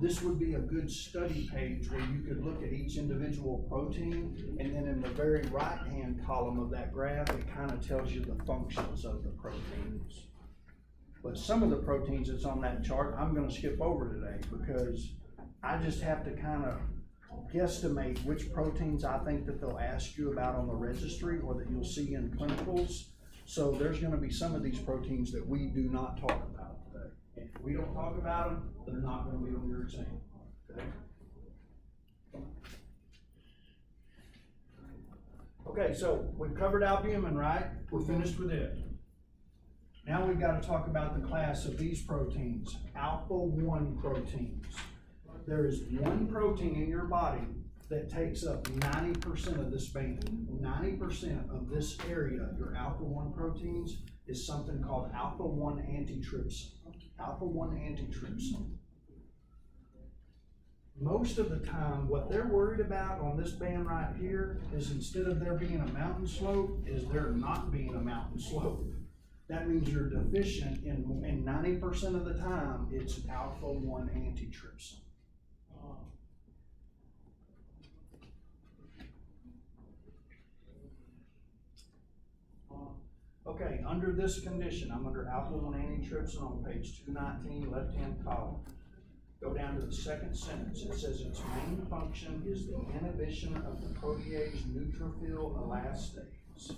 This would be a good study page where you could look at each individual protein, and then in the very right-hand column of that graph, it kind of tells you the functions of the proteins. But some of the proteins that's on that chart, I'm going to skip over today because I just have to kind of guesstimate which proteins I think that they'll ask you about on the registry or that you'll see in clinicals. So there's gonna be some of these proteins that we do not talk about today. And if we don't talk about them, they're not gonna be on your exam, okay? Okay, so we've covered albumin, right? We're finished with it. Now we've got to talk about the class of these proteins, alpha-1 proteins. There is one protein in your body that takes up 90% of this band. 90% of this area, your alpha-1 proteins, is something called alpha-1 antitrypsin. Alpha-1 antitrypsin. Most of the time, what they're worried about on this band right here is instead of there being a mountain slope, is there not being a mountain slope. That means you're deficient in 90% of the time, it's alpha-1 antitrypsin. Okay, under this condition, I'm under alpha-1 antitrypsin on page 219, left-hand column. Go down to the second sentence. It says its main function is the inhibition of the protease neutrophil elastase.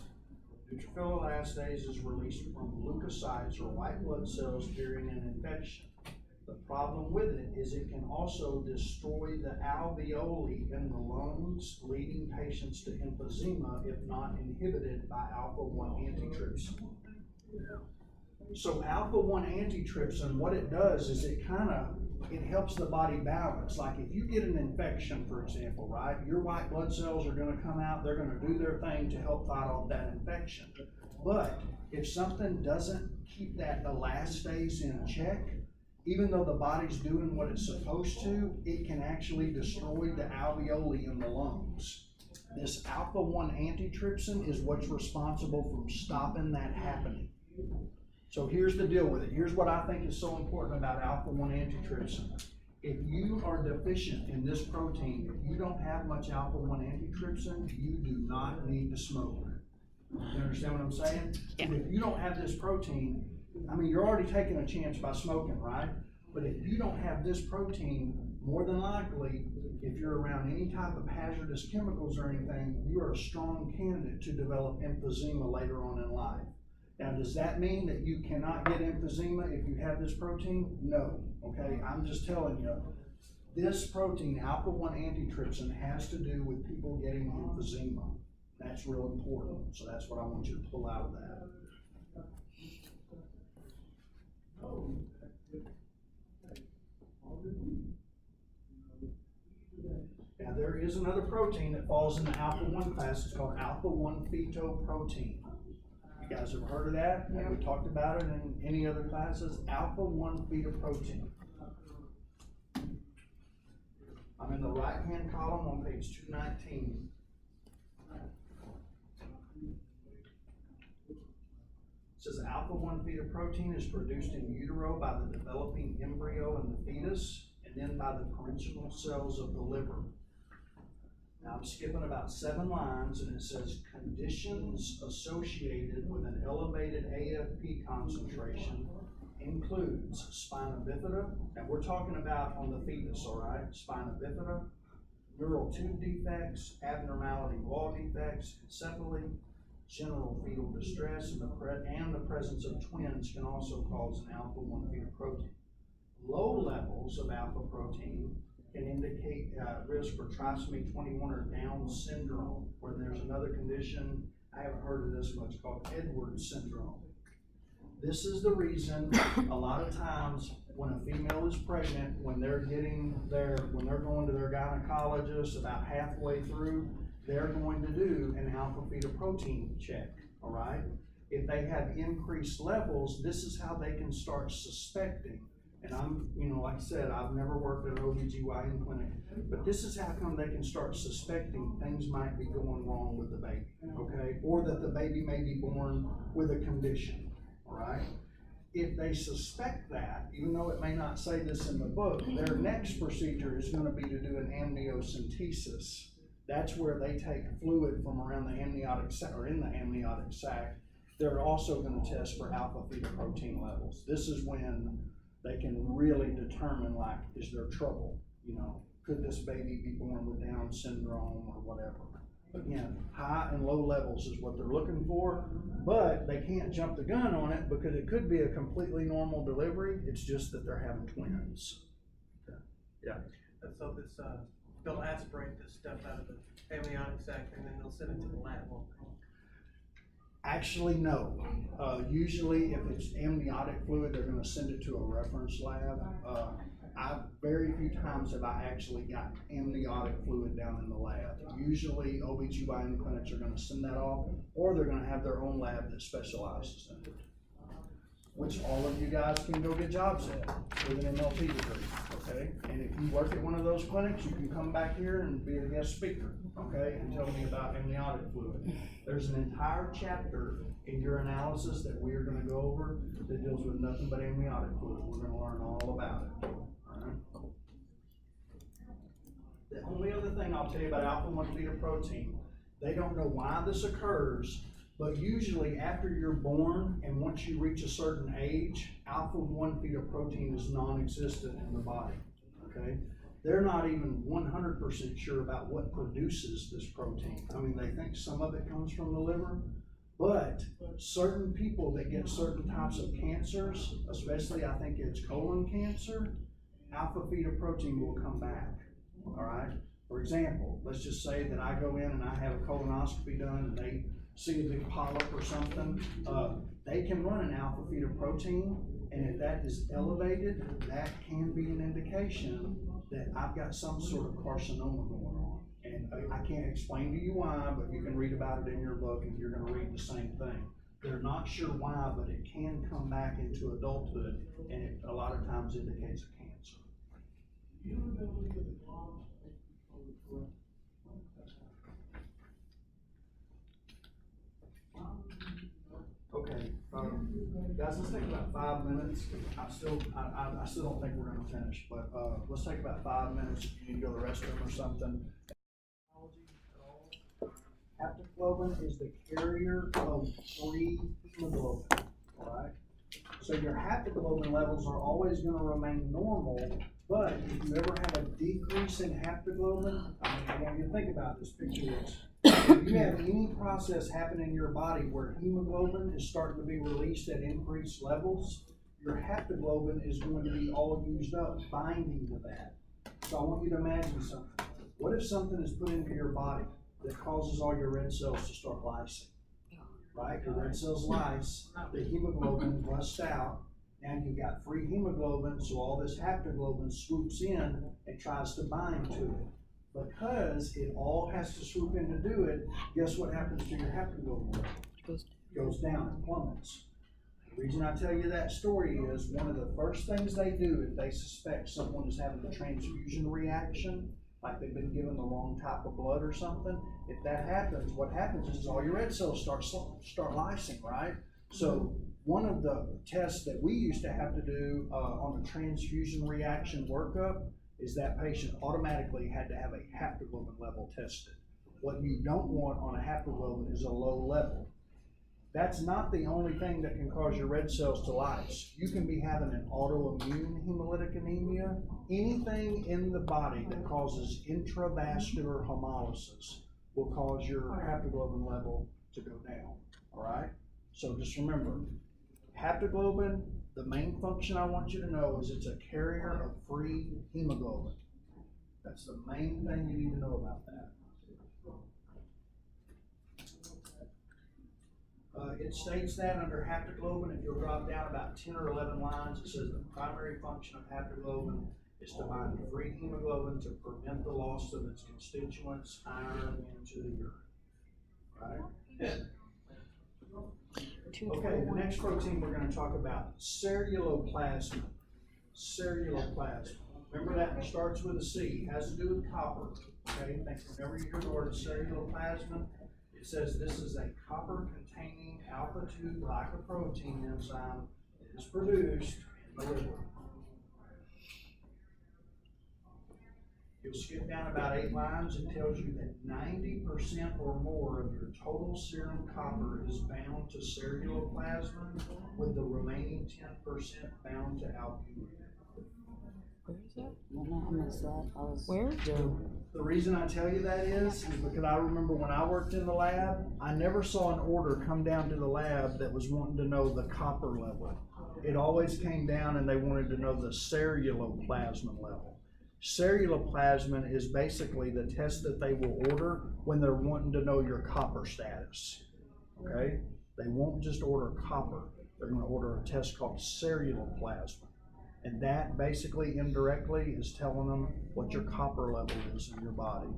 Neutrophil elastase is released from leukocytes or white blood cells during an infection. The problem with it is it can also destroy the alveoli in the lungs, leading patients to emphysema if not inhibited by alpha-1 antitrypsin. So alpha-1 antitrypsin, what it does is it helps the body balance. Like if you get an infection, for example, right, your white blood cells are gonna come out, they're gonna do their thing to help fight off that infection. But if something doesn't keep that elastase in check, even though the body's doing what it's supposed to, it can actually destroy the alveoli in the lungs. This alpha-1 antitrypsin is what's responsible for stopping that happening. So here's the deal with it. Here's what I think is so important about alpha-1 antitrypsin. If you are deficient in this protein, if you don't have much alpha-1 antitrypsin, you do not need to smoke. You understand what I'm saying? Yeah. If you don't have this protein, I mean, you're already taking a chance by smoking, right? But if you don't have this protein, more than likely, if you're around any type of hazardous chemicals or anything, you are a strong candidate to develop emphysema later on in life. Now, does that mean that you cannot get emphysema if you have this protein? No, okay? I'm just telling you, this protein, alpha-1 antitrypsin, has to do with people getting emphysema. That's real important, so that's what I want you to pull out of that. Now, there is another protein that falls in the alpha-1 class. It's called alpha-1 fetoprotein. You guys have heard of that? Have we talked about it in any other classes? Alpha-1 fetoprotein. I'm in the right-hand column on page 219. It says alpha-1 fetoprotein is produced in utero by the developing embryo and the fetus, and then by the parenchymal cells of the liver. Now I'm skipping about 7 lines, and it says conditions associated with an elevated AFP concentration includes spina bifida, and we're talking about on the fetus, all right? Spina bifida, neural tube defects, abnormality wall defects, encephaly, general fetal distress, and the presence of twins can also cause an alpha-1 fetoprotein. Low levels of alpha protein can indicate risk for trisomy 21 or Down syndrome, where there's another condition, I haven't heard of this much, called Edwards syndrome. This is the reason a lot of times when a female is pregnant, when they're going to their gynecologist about halfway through, they're going to do an alpha fetoprotein check, all right? If they have increased levels, this is how they can start suspecting. And I'm, like I said, I've never worked at an OBGYN clinic, but this is how come they can start suspecting things might be going wrong with the baby, okay? Or that the baby may be born with a condition, all right? If they suspect that, even though it may not say this in the book, their next procedure is gonna be to do an amniocentesis. That's where they take fluid from around the amniotic sac, or in the amniotic sac. They're also gonna test for alpha fetoprotein levels. This is when they can really determine, like, is there trouble? Could this baby be born with Down syndrome or whatever? Again, high and low levels is what they're looking for, but they can't jump the gun on it because it could be a completely normal delivery. It's just that they're having twins. Okay. Yeah. And so this, they'll aspirate this stuff out of the amniotic sac and then they'll send it to the lab. Actually, no. Usually if it's amniotic fluid, they're gonna send it to a reference lab. Very few times have I actually got amniotic fluid down in the lab. Usually OBGYN clinics are gonna send that off, or they're gonna have their own lab that specializes in it, which all of you guys can go get jobs at with an MLT degree, okay? And if you work at one of those clinics, you can come back here and be a guest speaker, okay? And tell me about amniotic fluid. There's an entire chapter in your analysis that we are gonna go over that deals with nothing but amniotic fluid. We're gonna learn all about it, all right? The only other thing I'll tell you about alpha-1 fetoprotein, they don't know why this occurs, but usually after you're born and once you reach a certain age, alpha-1 fetoprotein is non-existent in the body, okay? They're not even 100% sure about what produces this protein. I mean, they think some of it comes from the liver, but certain people that get certain types of cancers, especially I think it's colon cancer, alpha fetoprotein will come back, all right? For example, let's just say that I go in and I have a colonoscopy done and they see a big polyp or something, they can run an alpha fetoprotein, and if that is elevated, that can be an indication that I've got some sort of carcinoma going on. And I can't explain to you why, but you can read about it in your book and you're gonna read the same thing. They're not sure why, but it can come back into adulthood, and it a lot of times indicates a cancer. Okay, guys, let's take about 5 minutes. I still don't think we're gonna finish, but, let's take about 5 minutes. If you need to go to the restroom or something. Haptoglobin is the carrier of free hemoglobin, alright? So your haptoglobin levels are always gonna remain normal, but if you ever have a decrease in haptoglobin, I want you to think about this, picture this. If you have any process happen in your body where hemoglobin is starting to be released at increased levels, your haptoglobin is going to be all used up binding to that. So I want you to imagine something. What if something is put into your body that causes all your red cells to start lysing? Right? Your red cells lyse, the hemoglobin busts out, and you've got free hemoglobin, so all this haptoglobin swoops in and tries to bind to it. Because it all has to swoop in to do it, guess what happens to your haptoglobin level? Goes down, it plummets. The reason I tell you that story is one of the first things they do if they suspect someone is having a transfusion reaction, like they've been given the wrong type of blood or something. If that happens, what happens is all your red cells start lysing, right? So one of the tests that we used to have to do on a transfusion reaction workup is that patient automatically had to have a haptoglobin level tested. What you don't want on a haptoglobin is a low level. That's not the only thing that can cause your red cells to lyse. You can be having an autoimmune hemolytic anemia. Anything in the body that causes intravascular hemolysis will cause your haptoglobin level to go down, all right? So just remember, haptoglobin, the main function I want you to know is it's a carrier of free hemoglobin. That's the main thing you need to know about that. It states that under haptoglobin, if you'll drop down about 10 or 11 lines, it says the primary function of haptoglobin is to bind free hemoglobin to prevent the loss of its constituents, iron, into the urine. Right? Okay, the next protein we're going to talk about, ceruloplasmin. Ceruloplasmin. Remember that starts with a C, has to do with copper. Okay, whenever you hear the word ceruloplasmin, it says this is a copper-containing alpha-2 glycoprotein enzyme that is produced in the liver. You'll skip down about 8 lines. It tells you that 90% or more of your total serum copper is bound to ceruloplasmin, with the remaining 10% bound to albumin. Where is that? No, I missed that. Where? The reason I tell you that is because I remember when I worked in the lab, I never saw an order come down to the lab that was wanting to know the copper level. It always came down and they wanted to know the ceruloplasmin level. Ceruloplasmin is basically the test that they will order when they're wanting to know your copper status. Okay? They won't just order copper. They're going to order a test called ceruloplasmin. And that basically indirectly is telling them what your copper level is in your body.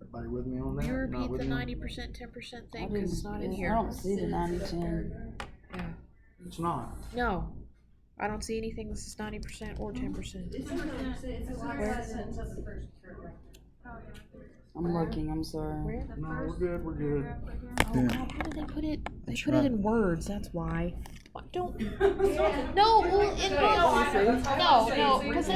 Everybody with me on that? Can you Not repeat with the me? 90%, 10% thing? I Because it's not in I here. don't see the 90-10. Yeah. It's not. No, I don't see anything that says 90% or 10%. It's 100%, it's a last sentence of the first paragraph. I'm looking, I'm sorry. Where? No, we're good, we're good. Oh, Yeah. God, how did they put it? They That's put right. it in words, that's why. What, don't, Yeah. no, well, in No, because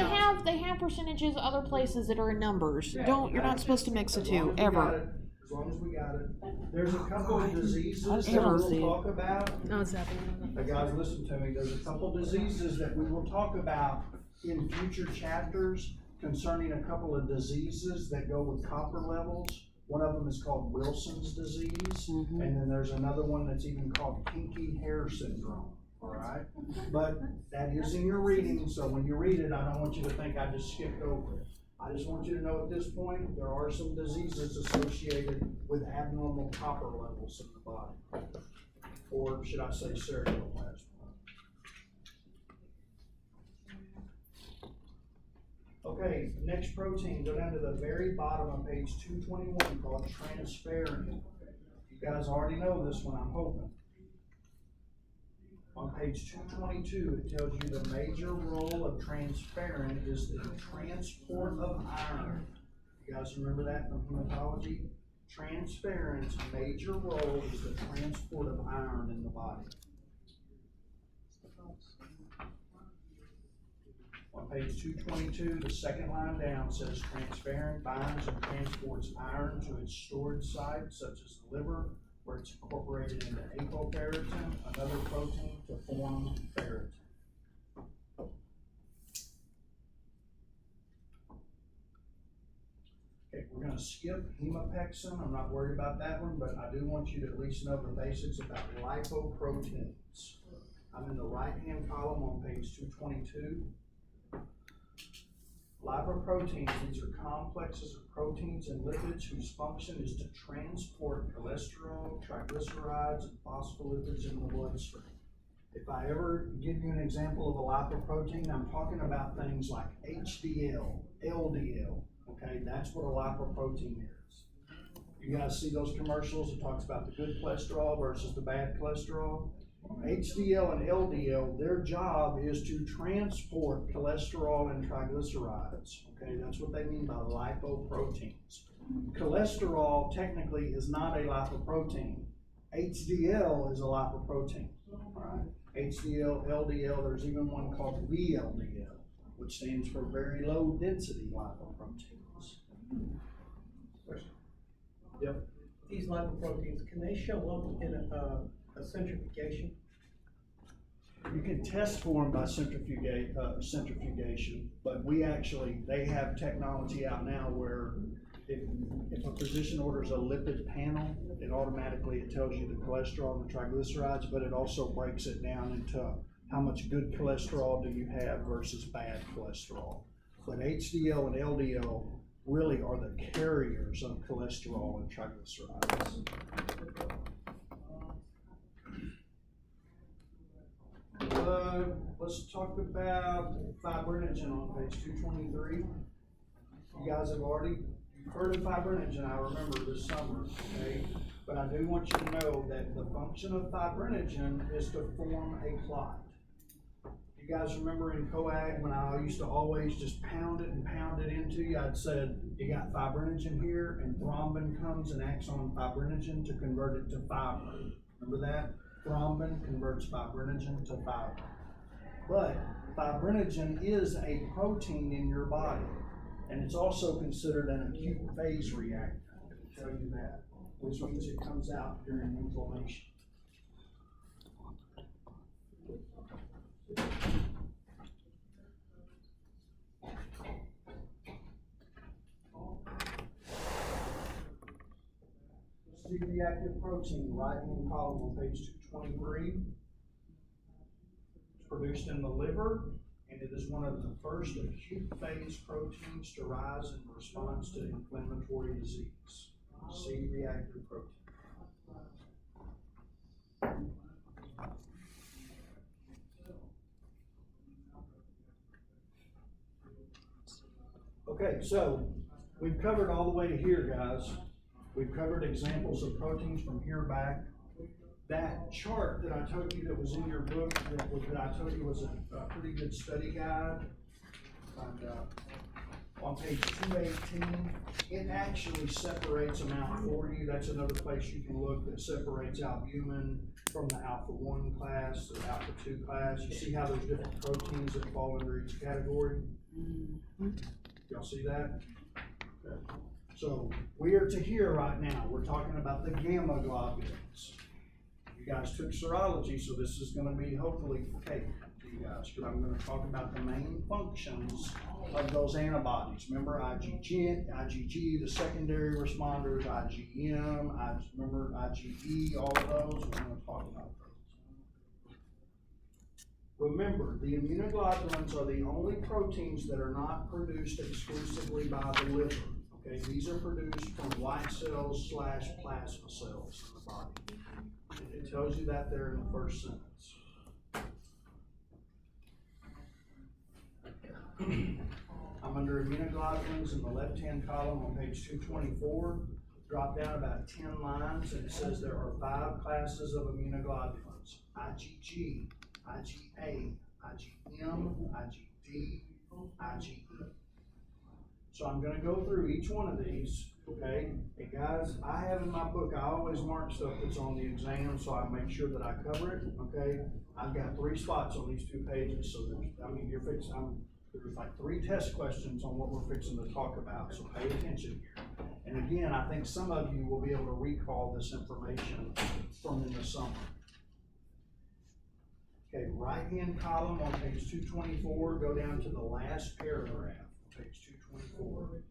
they have percentages other places that are in numbers. Don't, you're not supposed to mix the As long two, as we got ever. it, as long as we got it. There's a couple of diseases I that still we'll see it. talk about. No, it's happening. Hey guys, listen to me. There's a couple diseases that we will talk about in future chapters concerning a couple of diseases that go with copper levels. One of them is called Wilson's disease, Mhm. and then there's another one that's even called kinky hair syndrome. All right, but that is in your reading, so when you read it, I don't want you to think I just skipped over it. I just want you to know at this point there are some diseases associated with abnormal copper levels in the body, or should I say ceruloplasmin. Okay, next protein, go down to the very bottom of page 221 called transferrin. You guys already know this one, I'm hoping. On page 222, it tells you the major role of transferrin is the transport of iron. You guys remember that from hematology? Transferrin's major role is the transport of iron in the body. On page 222, the second line down says transferrin binds and transports iron to its storage site, such as the liver, where it's incorporated into apoferritin, another protein, to form ferritin. Okay, we're gonna skip hemopexin. I'm not worried about that one, but I do want you to at least know the basics about lipoproteins. I'm in the right-hand column on page 222. Lipoproteins, these are complexes of proteins and lipids whose function is to transport cholesterol, triglycerides, and phospholipids in the bloodstream. If I ever give you an example of a lipoprotein, I'm talking about things like HDL, LDL, okay? That's what a lipoprotein is. You guys see those commercials that talks about the good cholesterol versus the bad cholesterol? HDL and LDL, their job is to transport cholesterol and triglycerides, okay? That's what they mean by lipoproteins. Cholesterol technically is not a lipoprotein. HDL is a lipoprotein, all right? HDL, LDL, there's even one called VLDL, which stands for very low density lipoproteins. Question? Yep. These lipoproteins, can they show up in a centrifugation? You can test for them by centrifugation, but they have technology out now where if a physician orders a lipid panel, it tells you the cholesterol and the triglycerides, but it also breaks it down into how much good cholesterol do you have versus bad cholesterol. But HDL and LDL really are the carriers of cholesterol and triglycerides. Let's talk about fibrinogen on page 223. You guys have already heard of fibrinogen, I remember this summer, okay? But I do want you to know that the function of fibrinogen is to form a clot. You guys remember in coag when I used to always just pound it into you? I'd said, you got fibrinogen here, and thrombin comes and acts on fibrinogen to convert it to fibrin. Remember that? Thrombin converts fibrinogen to fibrin. But fibrinogen is a protein in your body, and it's also considered an acute phase reactant. I can tell you that, which means it comes out during inflammation. C-reactive protein, right-hand column on page 223. It's produced in the liver, and it is one of the first acute phase proteins to rise in response to inflammatory disease. C-reactive protein. Okay, so we've covered all the way to here, guys. We've covered examples of proteins from here back. That chart that I told you that was in your book, that I told you was a pretty good study guide, and, on page 218, it actually separates them out for you. That's another place you can look that separates albumin from the alpha-1 class, the alpha-2 class. You see how there's different proteins that fall under each category? Y'all see that? Okay. So we are to here right now. We're talking about the gamma globulins. You guys took serology, so this is going to be hopefully cake to you guys, because I'm going to talk about the main functions of those antibodies. Remember IgG, the secondary responders, IgM, remember IgE, all of those. We're going to talk about those. Remember, the immunoglobulins are the only proteins that are not produced exclusively by the liver. Okay, these are produced from white cells / plasma cells in the body. It tells you that there in the first sentence. I'm under immunoglobulins in the left-hand column on page 224. drop down about 10 lines, and it says there are 5 classes of immunoglobulins: IgG, IgA, IgM, IgD, IgE. So I'm gonna go through each one of these, okay? And guys, I have in my book, I always mark stuff that's on the exam, so I make sure that I cover it, okay? I've got 3 spots on these 2 pages, so there's, there's like 3 test questions on what we're fixing to talk about, so pay attention here. And again, I think some of you will be able to recall this information from in the summer. Okay, right-hand column on page 224, go down to the last paragraph, page 224.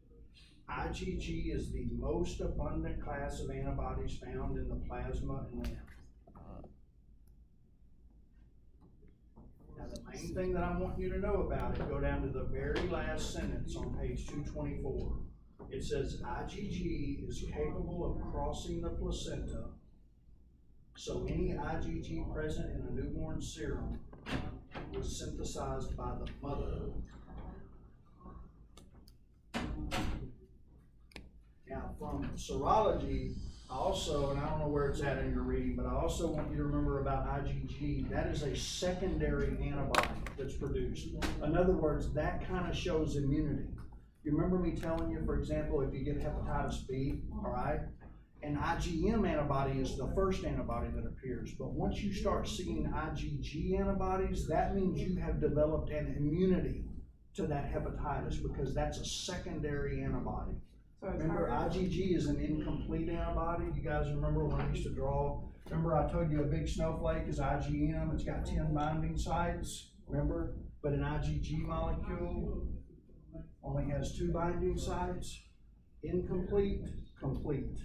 IgG is the most abundant class of antibodies found in the plasma and lymph. Now, the main thing that I want you to know about it, go down to the very last sentence on page 224. It says IgG is capable of crossing the placenta, so any IgG present in a newborn serum was synthesized by the mother. Now, from serology, I also, and I don't know where it's at in your reading, but I also want you to remember about IgG. That is a secondary antibody that's produced. In other words, that kind of shows immunity. You remember me telling you, for example, if you get hepatitis B, all right, an IgM antibody is the first antibody that appears. But once you start seeing IgG antibodies, that means you have developed an immunity to that hepatitis because that's a secondary antibody. So it's Remember, hard. IgG is an incomplete antibody. You guys remember when I used to draw? Remember I told you a big snowflake is IgM. It's got 10 binding sites, remember? But an IgG molecule only has 2 binding sites. Incomplete, complete.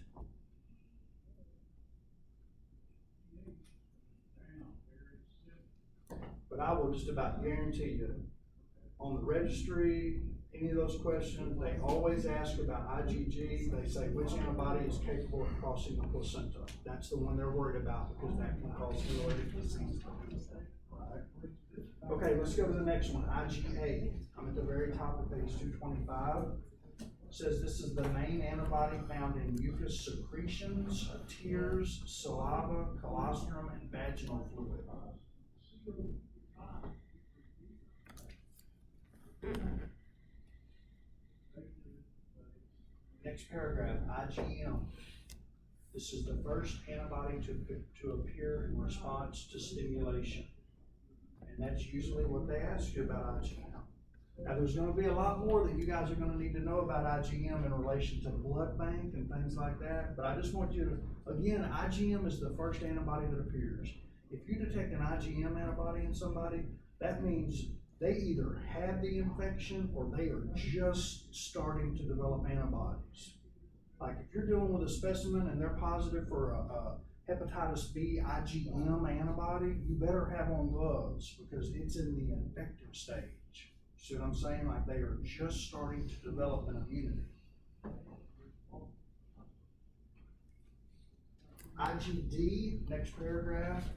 But I will just about guarantee you, on the registry, any of those questions, they always ask about IgG. They say which antibody is capable of crossing the placenta. That's the one they're worried about because that can cause hemolytic disease. Right? Okay, let's go to the next one, IgA. I'm at the very top of page 225. It says this is the main antibody found in mucus secretions, tears, saliva, colostrum, and vaginal fluid. Next paragraph, IgM. This is the first antibody to appear in response to stimulation. And that's usually what they ask you about IgM. Now, there's going to be a lot more that you guys are going to need to know about IgM in relation to the blood bank and things like that. But I just want you to, again, IgM is the first antibody that appears. If you detect an IgM antibody in somebody, that means they either had the infection or they are just starting to develop antibodies. Like if you're dealing with a specimen and they're positive for a hepatitis B IgM antibody, you better have on gloves because it's in the infective stage. See what I'm saying? Like they are just starting to develop an immunity. IgD, next paragraph.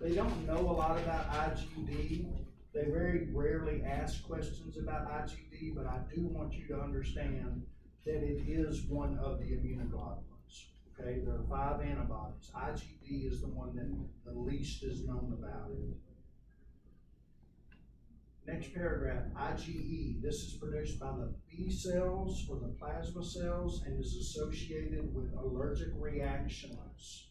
They don't know a lot about IgD. They very rarely ask questions about IgD, but I do want you to understand that it is one of the immunoglobulins. Okay, there are 5 antibodies. IgD is the one that the least is known about it. Next paragraph, IgE. This is produced by the B cells or the plasma cells and is associated with allergic reactions.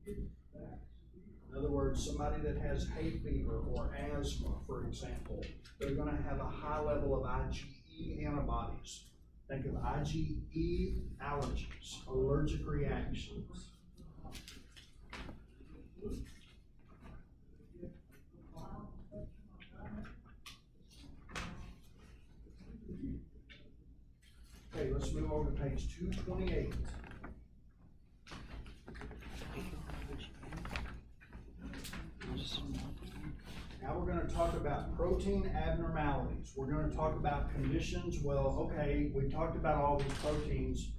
In other words, somebody that has hay fever or asthma, for example, they're going to have a high level of IgE antibodies. Think of IgE allergies, allergic reactions. Okay, let's move over to page 228. Now we're going to talk about protein abnormalities. We're going to talk about conditions. Well, okay, we talked about all these proteins.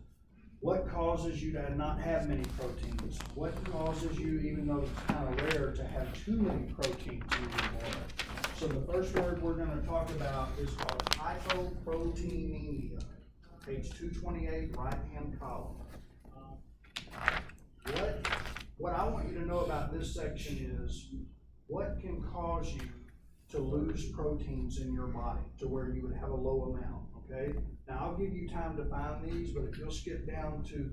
What causes you to not have many proteins? What causes you, even though it's kind of rare, to have too many proteins in your blood? So the first word we're going to talk about is called hypoproteinemia. page 228, right-hand column. What I want you to know about this section is, what can cause you to lose proteins in your body to where you would have a low amount, okay? Now, I'll give you time to find these, but if you'll skip down to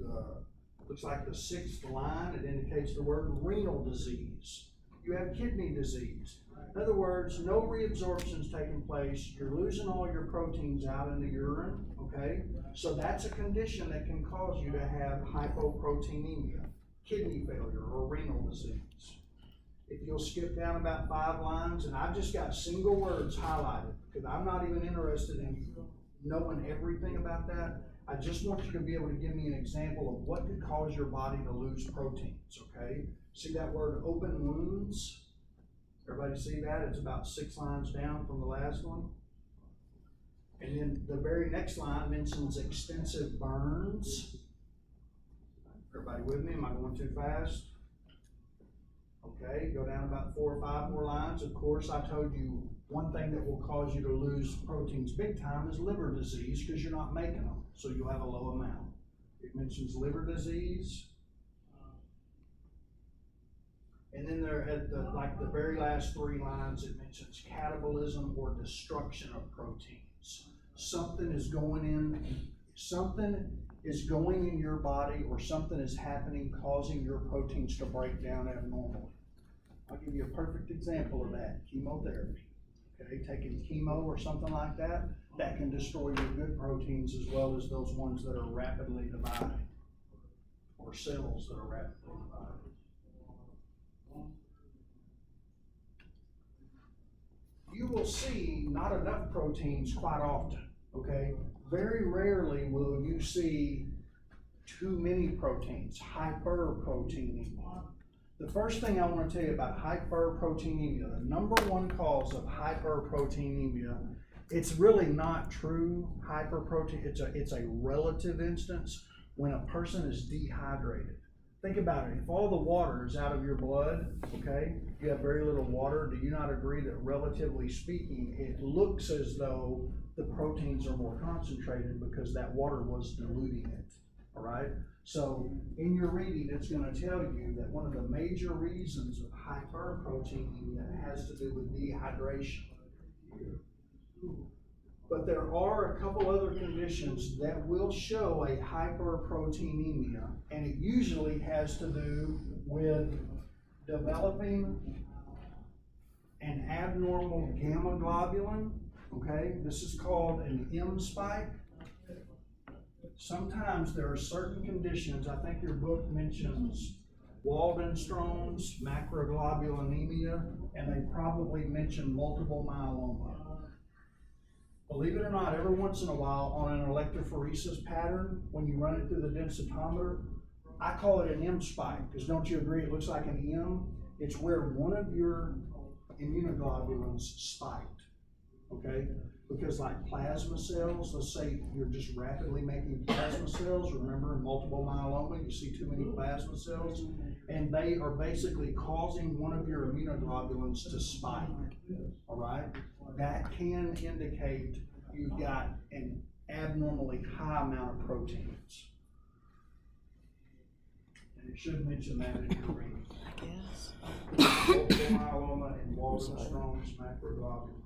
looks like the 6th line, it indicates the word renal disease. You have kidney disease. In other words, no reabsorption is taking place. You're losing all your proteins out in the urine, okay? So that's a condition that can cause you to have hypoproteinemia, kidney failure, or renal disease. If you'll skip down about 5 lines, and I've just got single words highlighted, because I'm not even interested in knowing everything about that. I just want you to be able to give me an example of what could cause your body to lose proteins, okay? See that word open wounds? Everybody see that? It's about 6 lines down from the last one. And then the very next line mentions extensive burns. Everybody with me? Am I going too fast? Okay, go down about 4 or 5 more lines. Of course, I told you one thing that will cause you to lose proteins big time is liver disease, because you're not making them, so you'll have a low amount. It mentions liver disease. And then there at the very last 3 lines, it mentions catabolism or destruction of proteins. Something is going in your body, or something is happening causing your proteins to break down abnormally. I'll give you a perfect example of that, chemotherapy. Okay, taking chemo or something like that, that can destroy your good proteins as well as those ones that are rapidly dividing, or cells that are rapidly dividing. You will see not enough proteins quite often, okay? Very rarely will you see too many proteins, hyperproteinemia. The first thing I want to tell you about hyperproteinemia, the number 1 cause of hyperproteinemia, it's really not true hyperprotein, it's a relative instance when a person is dehydrated. Think about it, if all the water is out of your blood, okay, you have very little water, do you not agree that relatively speaking, it looks as though the proteins are more concentrated because that water was diluting it, all right? So in your reading, it's going to tell you that one of the major reasons of hyperproteinemia has to do with dehydration. But there are a couple other conditions that will show a hyperproteinemia, and it usually has to do with developing an abnormal gamma globulin, okay? This is called an M spike. Sometimes there are certain conditions, I think your book mentions Waldenstrom's, macroglobulinemia, and they probably mention multiple myeloma. Believe it or not, every once in a while on an electrophoresis pattern, when you run it through the densitometer, I call it an M spike, because don't you agree it looks like an M? It's where one of your immunoglobulins spiked, okay? Because like plasma cells, let's say you're just rapidly making plasma cells, remember in multiple myeloma, you see too many plasma cells, and they are basically causing one of your immunoglobulins to spike, all right? That can indicate you've got an abnormally high amount of proteins. And it should mention that in your reading. I guess. Multiple myeloma and Waldenstrom's macroglobulin.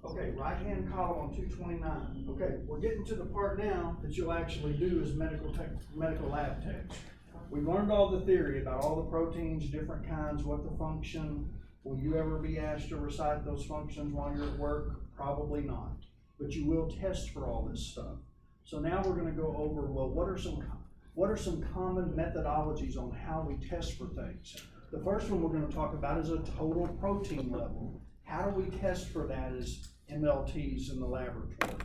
Okay, right-hand column on 229. Okay, we're getting to the part now that you'll actually do as medical lab techs. We've learned all the theory about all the proteins, different kinds, what the function. Will you ever be asked to recite those functions while you're at work? Probably not. But you will test for all this stuff. So now we're going to go over, well, what are some common methodologies on how we test for things? The first one we're going to talk about is a total protein level. How do we test for that as MLTs in the laboratory?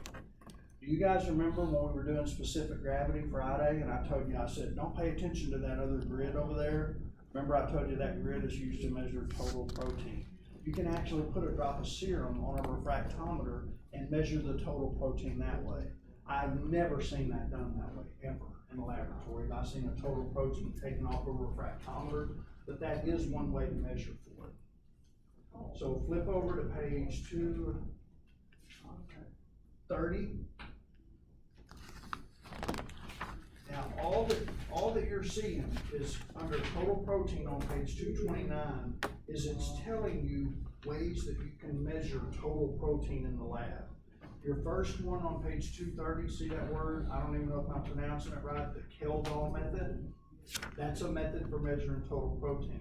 Do you guys remember when we were doing specific gravity Friday and I told you, I said, don't pay attention to that other grid over there? Remember I told you that grid is used to measure total protein. You can actually put a drop of serum on a refractometer and measure the total protein that way. I've never seen that done that way, ever, in the laboratory. I've seen a total protein taken off a refractometer. but that is one way to measure for it. So flip over to page 230. Now, all that you're seeing is under total protein on page 229 is it's telling you ways that you can measure total protein in the lab. Your first one on page 230, see that word? I don't even know if I'm pronouncing it right, the Kjeldahl method. That's a method for measuring total protein.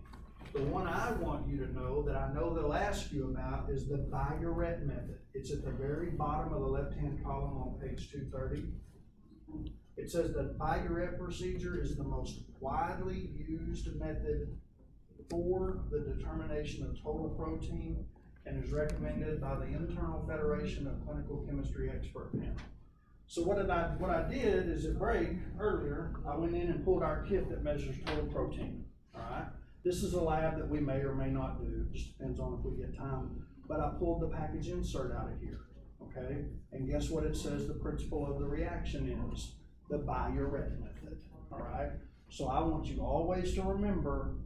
The one I want you to know that I know they'll ask you about is the Biuret method. It's at the very bottom of the left-hand column on page 230. It says the Biuret procedure is the most widely used method for the determination of total protein and is recommended by the Internal Federation of Clinical Chemistry Expert Panel. So what I did is at break earlier, I went in and pulled our kit that measures total protein, all right? This is a lab that we may or may not do, just depends on if we get time, but I pulled the package insert out of here, okay? And guess what it says the principle of the reaction is? The Biuret method, all right? So I want you always to remember,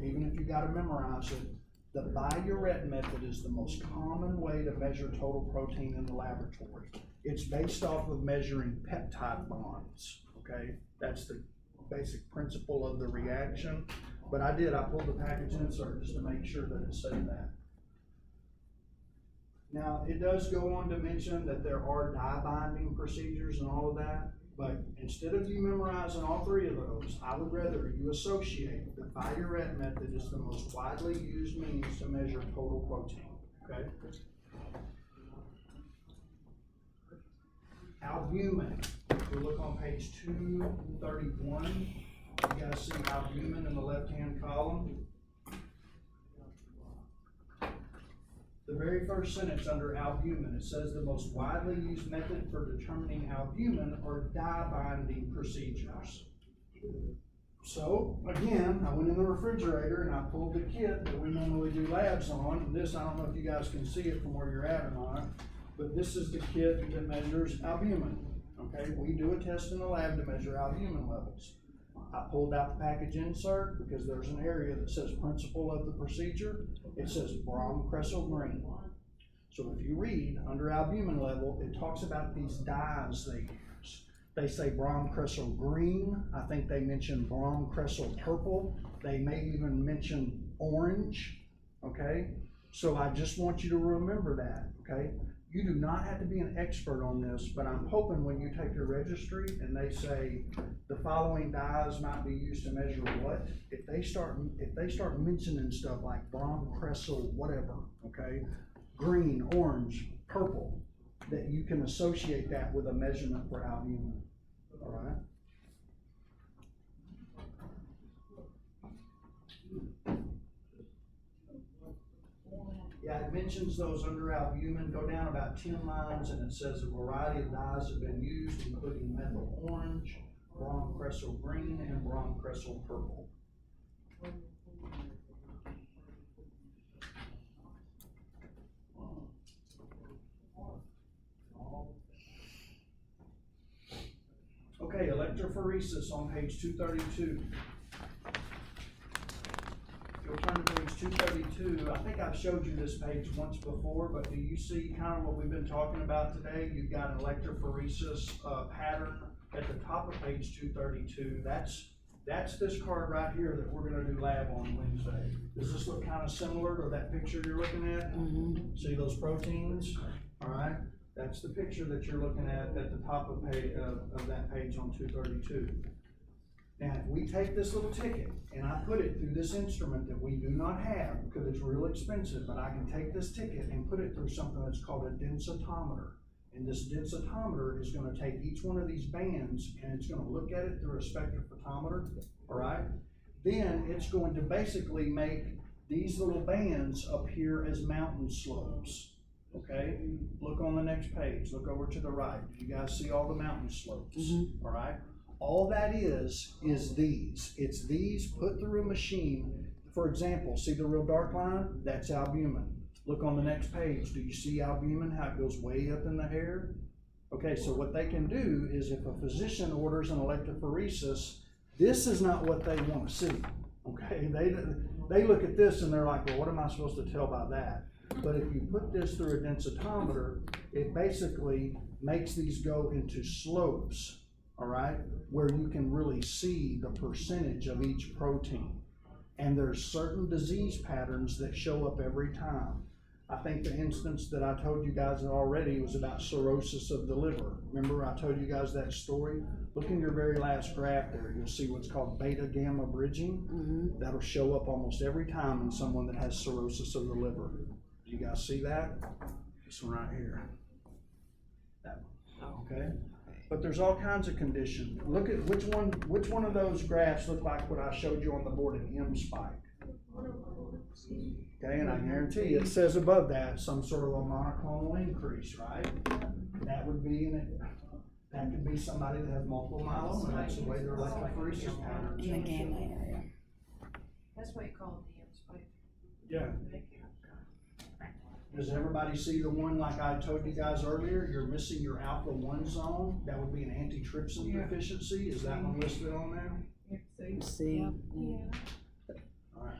even if you gotta memorize it, the Biuret method is the most common way to measure total protein in the laboratory. It's based off of measuring peptide bonds, okay? That's the basic principle of the reaction. But I pulled the package insert just to make sure that it said that. Now, it does go on to mention that there are dye binding procedures and all of that, but instead of you memorizing all three of those, I would rather you associate the Biuret method is the most widely used means to measure total protein, okay? Albumin, if we look on page 231, you guys see albumin in the left-hand column. The very first sentence under albumin, it says the most widely used method for determining albumin are dye binding procedures. So again, I went in the refrigerator and I pulled the kit that we normally do labs on. And this, I don't know if you guys can see it from where you're at or not, but this is the kit that measures albumin. Okay, we do a test in the lab to measure albumin levels. I pulled out the package insert because there's an area that says principle of the procedure. It says Brom-Kressel green. So if you read under albumin level, it talks about these dyes they use. They say Brom-Kressel green. I think they mention Brom-Kressel purple. They may even mention orange. Okay, so I just want you to remember that. Okay. You do not have to be an expert on this, but I'm hoping when you take your registry and they say the following dyes might be used to measure what, if they start mentioning stuff like Brom-Kressel, whatever, okay, green, orange, purple, that you can associate that with a measurement for albumin, all right? Yeah, it mentions those under albumin. Go down about 10 lines and it says a variety of dyes have been used, including methyl orange, Brom-Kressel green, and Brom-Kressel purple. Okay, electrophoresis on page 232. You'll turn to page 232. I think I've showed you this page once before, but do you see kind of what we've been talking about today? You've got an electrophoresis pattern at the top of page 232. That's this card right here that we're going to do lab on Wednesday. Does this look kind of similar to that picture you're looking at? Mm-hmm. See those proteins? All right. That's the picture that you're looking at the top of that page on 232. Now, if we take this little ticket and I put it through this instrument that we do not have because it's real expensive, but I can take this ticket and put it through something that's called a densitometer. And this densitometer is going to take each one of these bands and it's going to look at it through a spectrophotometer, all right? Then it's going to basically make these little bands appear as mountain slopes, okay? Look on the next page, look over to the right. You guys see all the mountain slopes, all right? All that is these. It's these put through a machine. For example, see the real dark line? That's albumin. Look on the next page. Do you see albumin, how it goes way up in the hair? Okay, so what they can do is if a physician orders an electrophoresis, this is not what they want to see. okay? They look at this and they're like, well, what am I supposed to tell by that? But if you put this through a densitometer, it basically makes these go into slopes, all right? Where you can really see the percentage of each protein. And there's certain disease patterns that show up every time. I think the instance that I told you guys already was about cirrhosis of the liver. Remember I told you guys that story? Look in your very last graph there, you'll see what's called beta gamma bridging. That'll show up almost every time in someone that has cirrhosis of the liver. Do you guys see that? This one right here. That one, okay? But there's all kinds of conditions. Look at which one of those graphs look like what I showed you on the board, an M spike. Okay, and I guarantee you, it says above that some sort of a monoclonal increase, right? That would be that could be somebody that has multiple myeloma. That's the way their electrophoresis pattern In the changes. gamma area. That's why you call it the M spike. Yeah. Does everybody see the one like I told you guys earlier? You're missing your alpha 1 zone. That would be an antitrypsin Yeah. deficiency. Is that one listed on there? See? See? All right.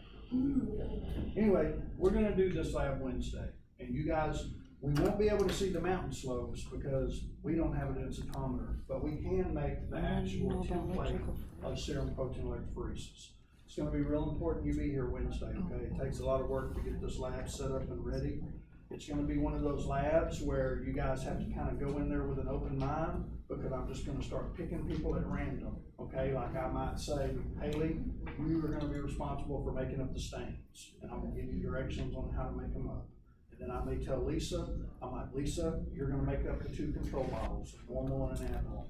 Anyway, we're gonna do this lab Wednesday, and you guys, we won't be able to see the mountain slopes because we don't have a densitometer, but we can make the actual template of serum protein electrophoresis. It's gonna be real important you be here Wednesday, okay? It takes a lot of work to get this lab set up and ready. It's gonna be one of those labs where you guys have to kind of go in there with an open mind, because I'm just gonna start picking people at random, okay? Like I might say, Haley, you are gonna be responsible for making up the stains, and I'm gonna give you directions on how to make them up. And then I may tell Lisa, I'm like, Lisa, you're gonna make up the 2 control bottles, normal and an animal,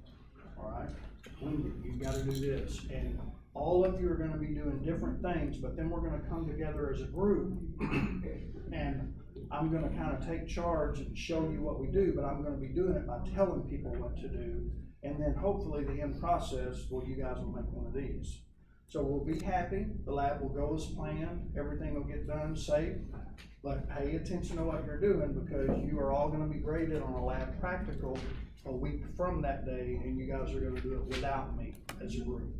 all right? Wendy, you gotta do this, and all of you are gonna be doing different things, but then we're gonna come together as a group, and I'm gonna kind of take charge and show you what we do, but I'm gonna be doing it by telling people what to do, and then hopefully the end process, well, you guys will make one of these. So we'll be happy, the lab will go as planned, everything will get done safe, but pay attention to what you're doing, because you are all gonna be graded on a lab practical a week from that day, and you guys are gonna do it without me as a group.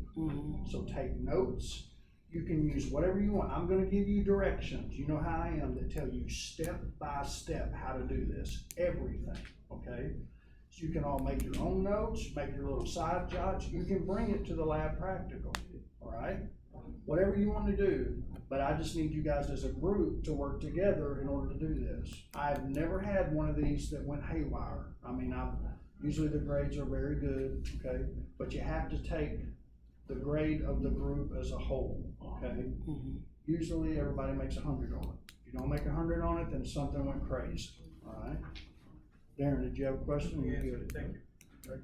So take notes. You can use whatever you want. I'm gonna give you directions. You know how I am, that tell you step by step how to do this, everything, okay? So you can all make your own notes, make your little side jots. You can bring it to the lab practical, all right? Whatever you want to do, but I just need you guys as a group to work together in order to do this. I've never had one of these that went haywire. I mean, usually the grades are very good, okay? But you have to take the grade of the group as a whole, okay? Usually everybody makes 100 on it. If you don't make 100 on it, then something went crazy, all right? Darren, did you have a question? You're good. Thank you. Okay.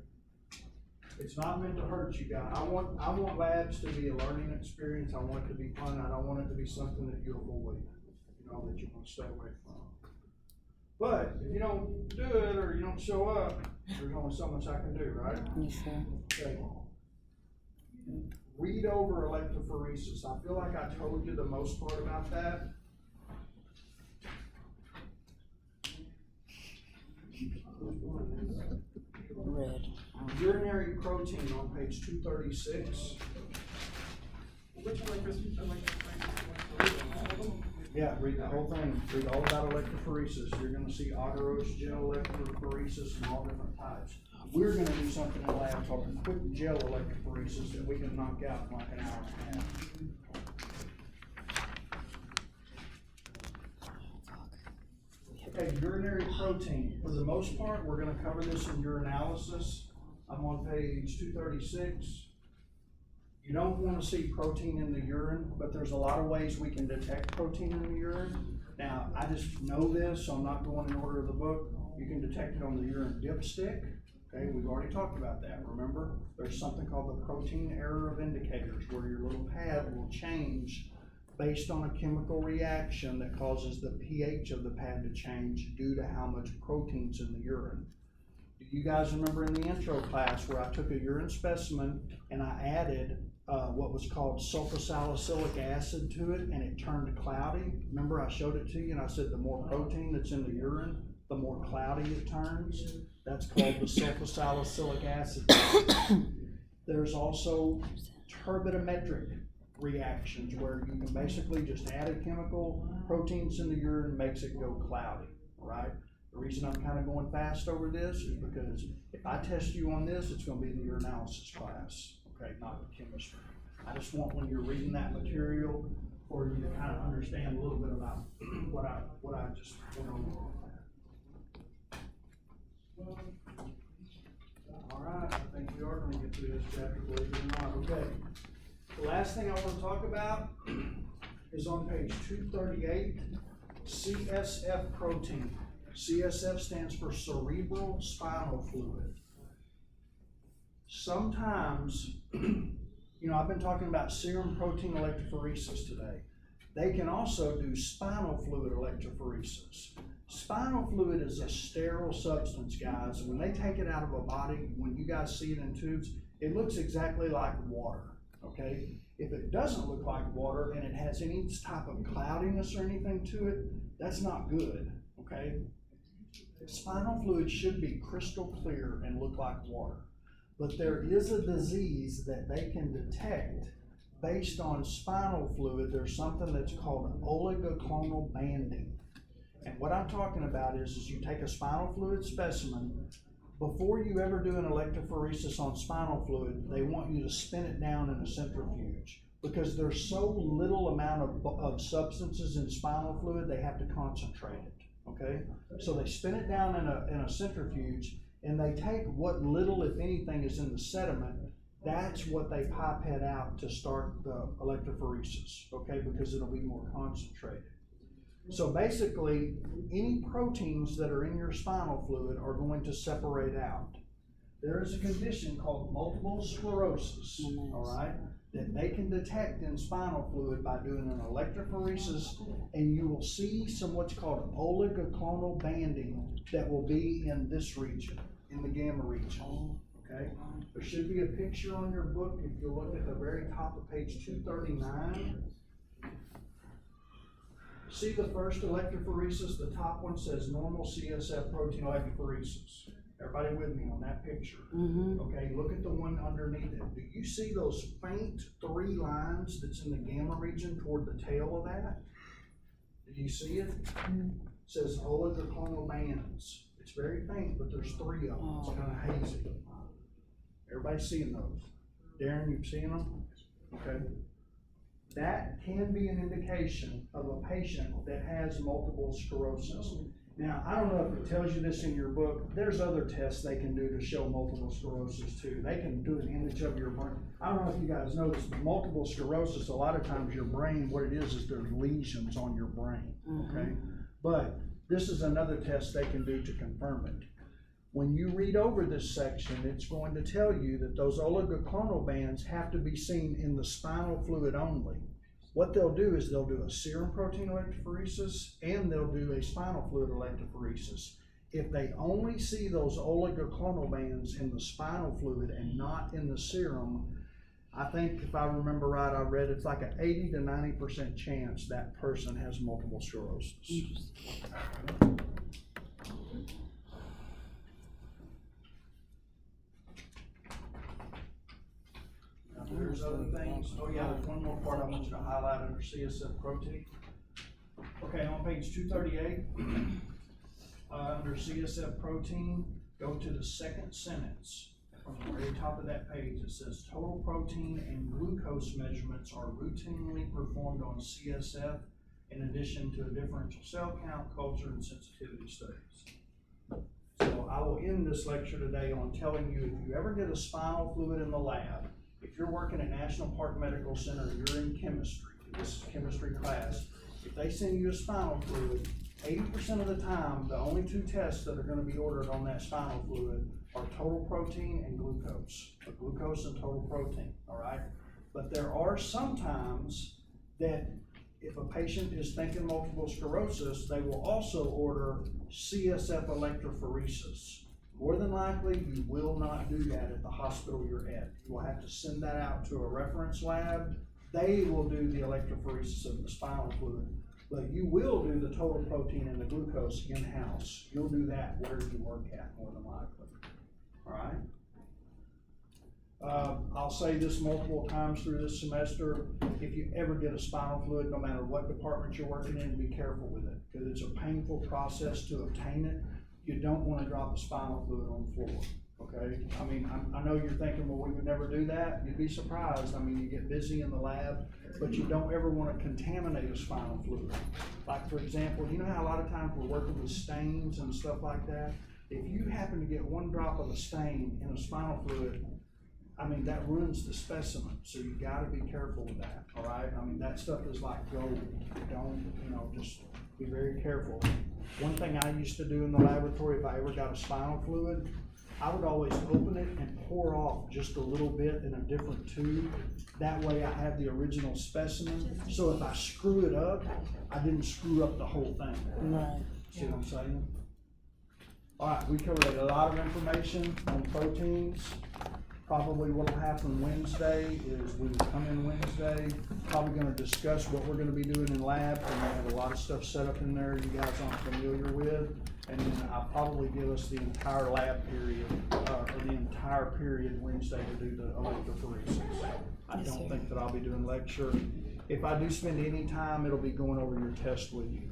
It's not meant to hurt you guys. I want labs to be a learning experience. I want it to be fun. I don't want it to be something that you avoid, that you want to stay away from. But if you don't do it or you don't show up, there's only so much I can do, right? Yes, sir. Okay. Read over electrophoresis. I feel like I told you the most part about that. Red. Urinary protein on page 236. Yeah, read the whole thing. Read all about electrophoresis. You're gonna see agarose gel electrophoresis and all different types. We're gonna do something in the lab called a quick gel electrophoresis that we can knock out in like an hour and a half. Okay, urinary protein. For the most part, we're gonna cover this in urinalysis. I'm on page 236. You don't wanna see protein in the urine, but there's a lot of ways we can detect protein in the urine. Now, I just know this, so I'm not going in order of the book. You can detect it on the urine dipstick. Okay, we've already talked about that, remember? There's something called the protein error of indicators, where your little pad will change based on a chemical reaction that causes the pH of the pad to change due to how much protein's in the urine. Do you guys remember in the intro class where I took a urine specimen and I added what was called sulfosalicylic acid to it, and it turned cloudy? Remember I showed it to you and I said the more protein that's in the urine, the more cloudy it turns? That's called the sulfosalicylic acid. There's also turbidimetric reactions where you can basically just add a chemical, proteins in the urine, makes it go cloudy, right? The reason I'm kinda going fast over this is because if I test you on this, it's gonna be in the urinalysis class, okay, not the chemistry. I just want when you're reading that material for you to kinda understand a little bit about what I just went over. All right, I think we are gonna get through this chapter, believe it or not, okay. The last thing I wanna talk about is on page 238, CSF protein. CSF stands for cerebral spinal fluid. Sometimes, I've been talking about serum protein electrophoresis today. They can also do spinal fluid electrophoresis. Spinal fluid is a sterile substance, guys, and when they take it out of a body, when you guys see it in tubes, it looks exactly like water, okay? If it doesn't look like water and it has any type of cloudiness or anything to it, that's not good, okay? Spinal fluid should be crystal clear and look like water. But there is a disease that they can detect based on spinal fluid. There's something that's called oligoclonal banding. And what I'm talking about is you take a spinal fluid specimen, before you ever do an electrophoresis on spinal fluid, they want you to spin it down in a centrifuge. Because there's so little amount of substances in spinal fluid, they have to concentrate it, okay? So they spin it down in a centrifuge, and they take what little, if anything, is in the sediment. That's what they pipette out to start the electrophoresis, okay? Because it'll be more concentrated. So basically, any proteins that are in your spinal fluid are going to separate out. There is a condition called multiple sclerosis, all right, that they can detect in spinal fluid by doing an electrophoresis, and you will see some what's called oligoclonal banding that will be in this region, in the gamma region, okay? There should be a picture on your book if you look at the very top of page 239. See the first electrophoresis, the top one says normal CSF protein electrophoresis. Everybody with me on that picture? Okay, look at the one underneath it. Do you see those faint 3 lines that's in the gamma region toward the tail of that? Did you see it? It says oligoclonal bands. It's very faint, but there's 3 of them. It's kind of hazy. Everybody seeing those? Darren, you seeing them? Okay. That can be an indication of a patient that has multiple sclerosis. Now, I don't know if it tells you this in your book. There's other tests they can do to show multiple sclerosis too. They can do an image of your brain. I don't know if you guys know this, but multiple sclerosis, a lot of times your brain, what it is there's lesions on your brain, okay? But this is another test they can do to confirm it. When you read over this section, it's going to tell you that those oligoclonal bands have to be seen in the spinal fluid only. What they'll do is they'll do a serum protein electrophoresis and they'll do a spinal fluid electrophoresis. If they only see those oligoclonal bands in the spinal fluid and not in the serum, I think if I remember right, I read it's like an 80 to 90% chance that person has multiple sclerosis. There's other things. Oh yeah, there's one more part I want you to highlight under CSF protein. Okay, on page 238, under CSF protein, go to the second sentence. From the very top of that page, it says total protein and glucose measurements are routinely performed on CSF in addition to a differential cell count, culture, and sensitivity studies. So I will end this lecture today on telling you if you ever get a spinal fluid in the lab, if you're working at National Park Medical Center, you're in chemistry, this is chemistry class, if they send you a spinal fluid, 80% of the time, the only 2 tests that are gonna be ordered on that spinal fluid are total protein and glucose, or glucose and total protein, all right? But there are some times that if a patient is thinking multiple sclerosis, they will also order CSF electrophoresis. More than likely, you will not do that at the hospital you're at. You will have to send that out to a reference lab. They will do the electrophoresis of the spinal fluid, but you will do the total protein and the glucose in-house. You'll do that where you work at, more than likely. All right? I'll say this multiple times through this semester, if you ever get a spinal fluid, no matter what department you're working in, be careful with it, because it's a painful process to obtain it. You don't wanna drop a spinal fluid on the floor, okay? I mean, I know you're thinking, well, we would never do that. You'd be surprised. I mean, you get busy in the lab, but you don't ever wanna contaminate a spinal fluid. Like, for example, you know how a lot of times we're working with stains and stuff like that? If you happen to get one drop of a stain in a spinal fluid, I mean, that ruins the specimen, so you gotta be careful with that, all right? I mean, that stuff is like gold. Don't, just be very careful. One thing I used to do in the laboratory, if I ever got a spinal fluid, I would always open it and pour off just a little bit in a different tube. That way I have the original specimen, so if I screw it up, I didn't screw up the whole thing. Right. See what I'm saying? All right, we covered a lot of information on proteins. Probably what'll happen Wednesday is we will come in Wednesday, probably gonna discuss what we're gonna be doing in lab, and we have a lot of stuff set up in there you guys aren't familiar with. And then I'll probably give us the entire lab period, or the entire period Wednesday to do the electrophoresis. I Yes, don't sir. think that I'll be doing lecture. If I do spend any time, it'll be going over your test with you.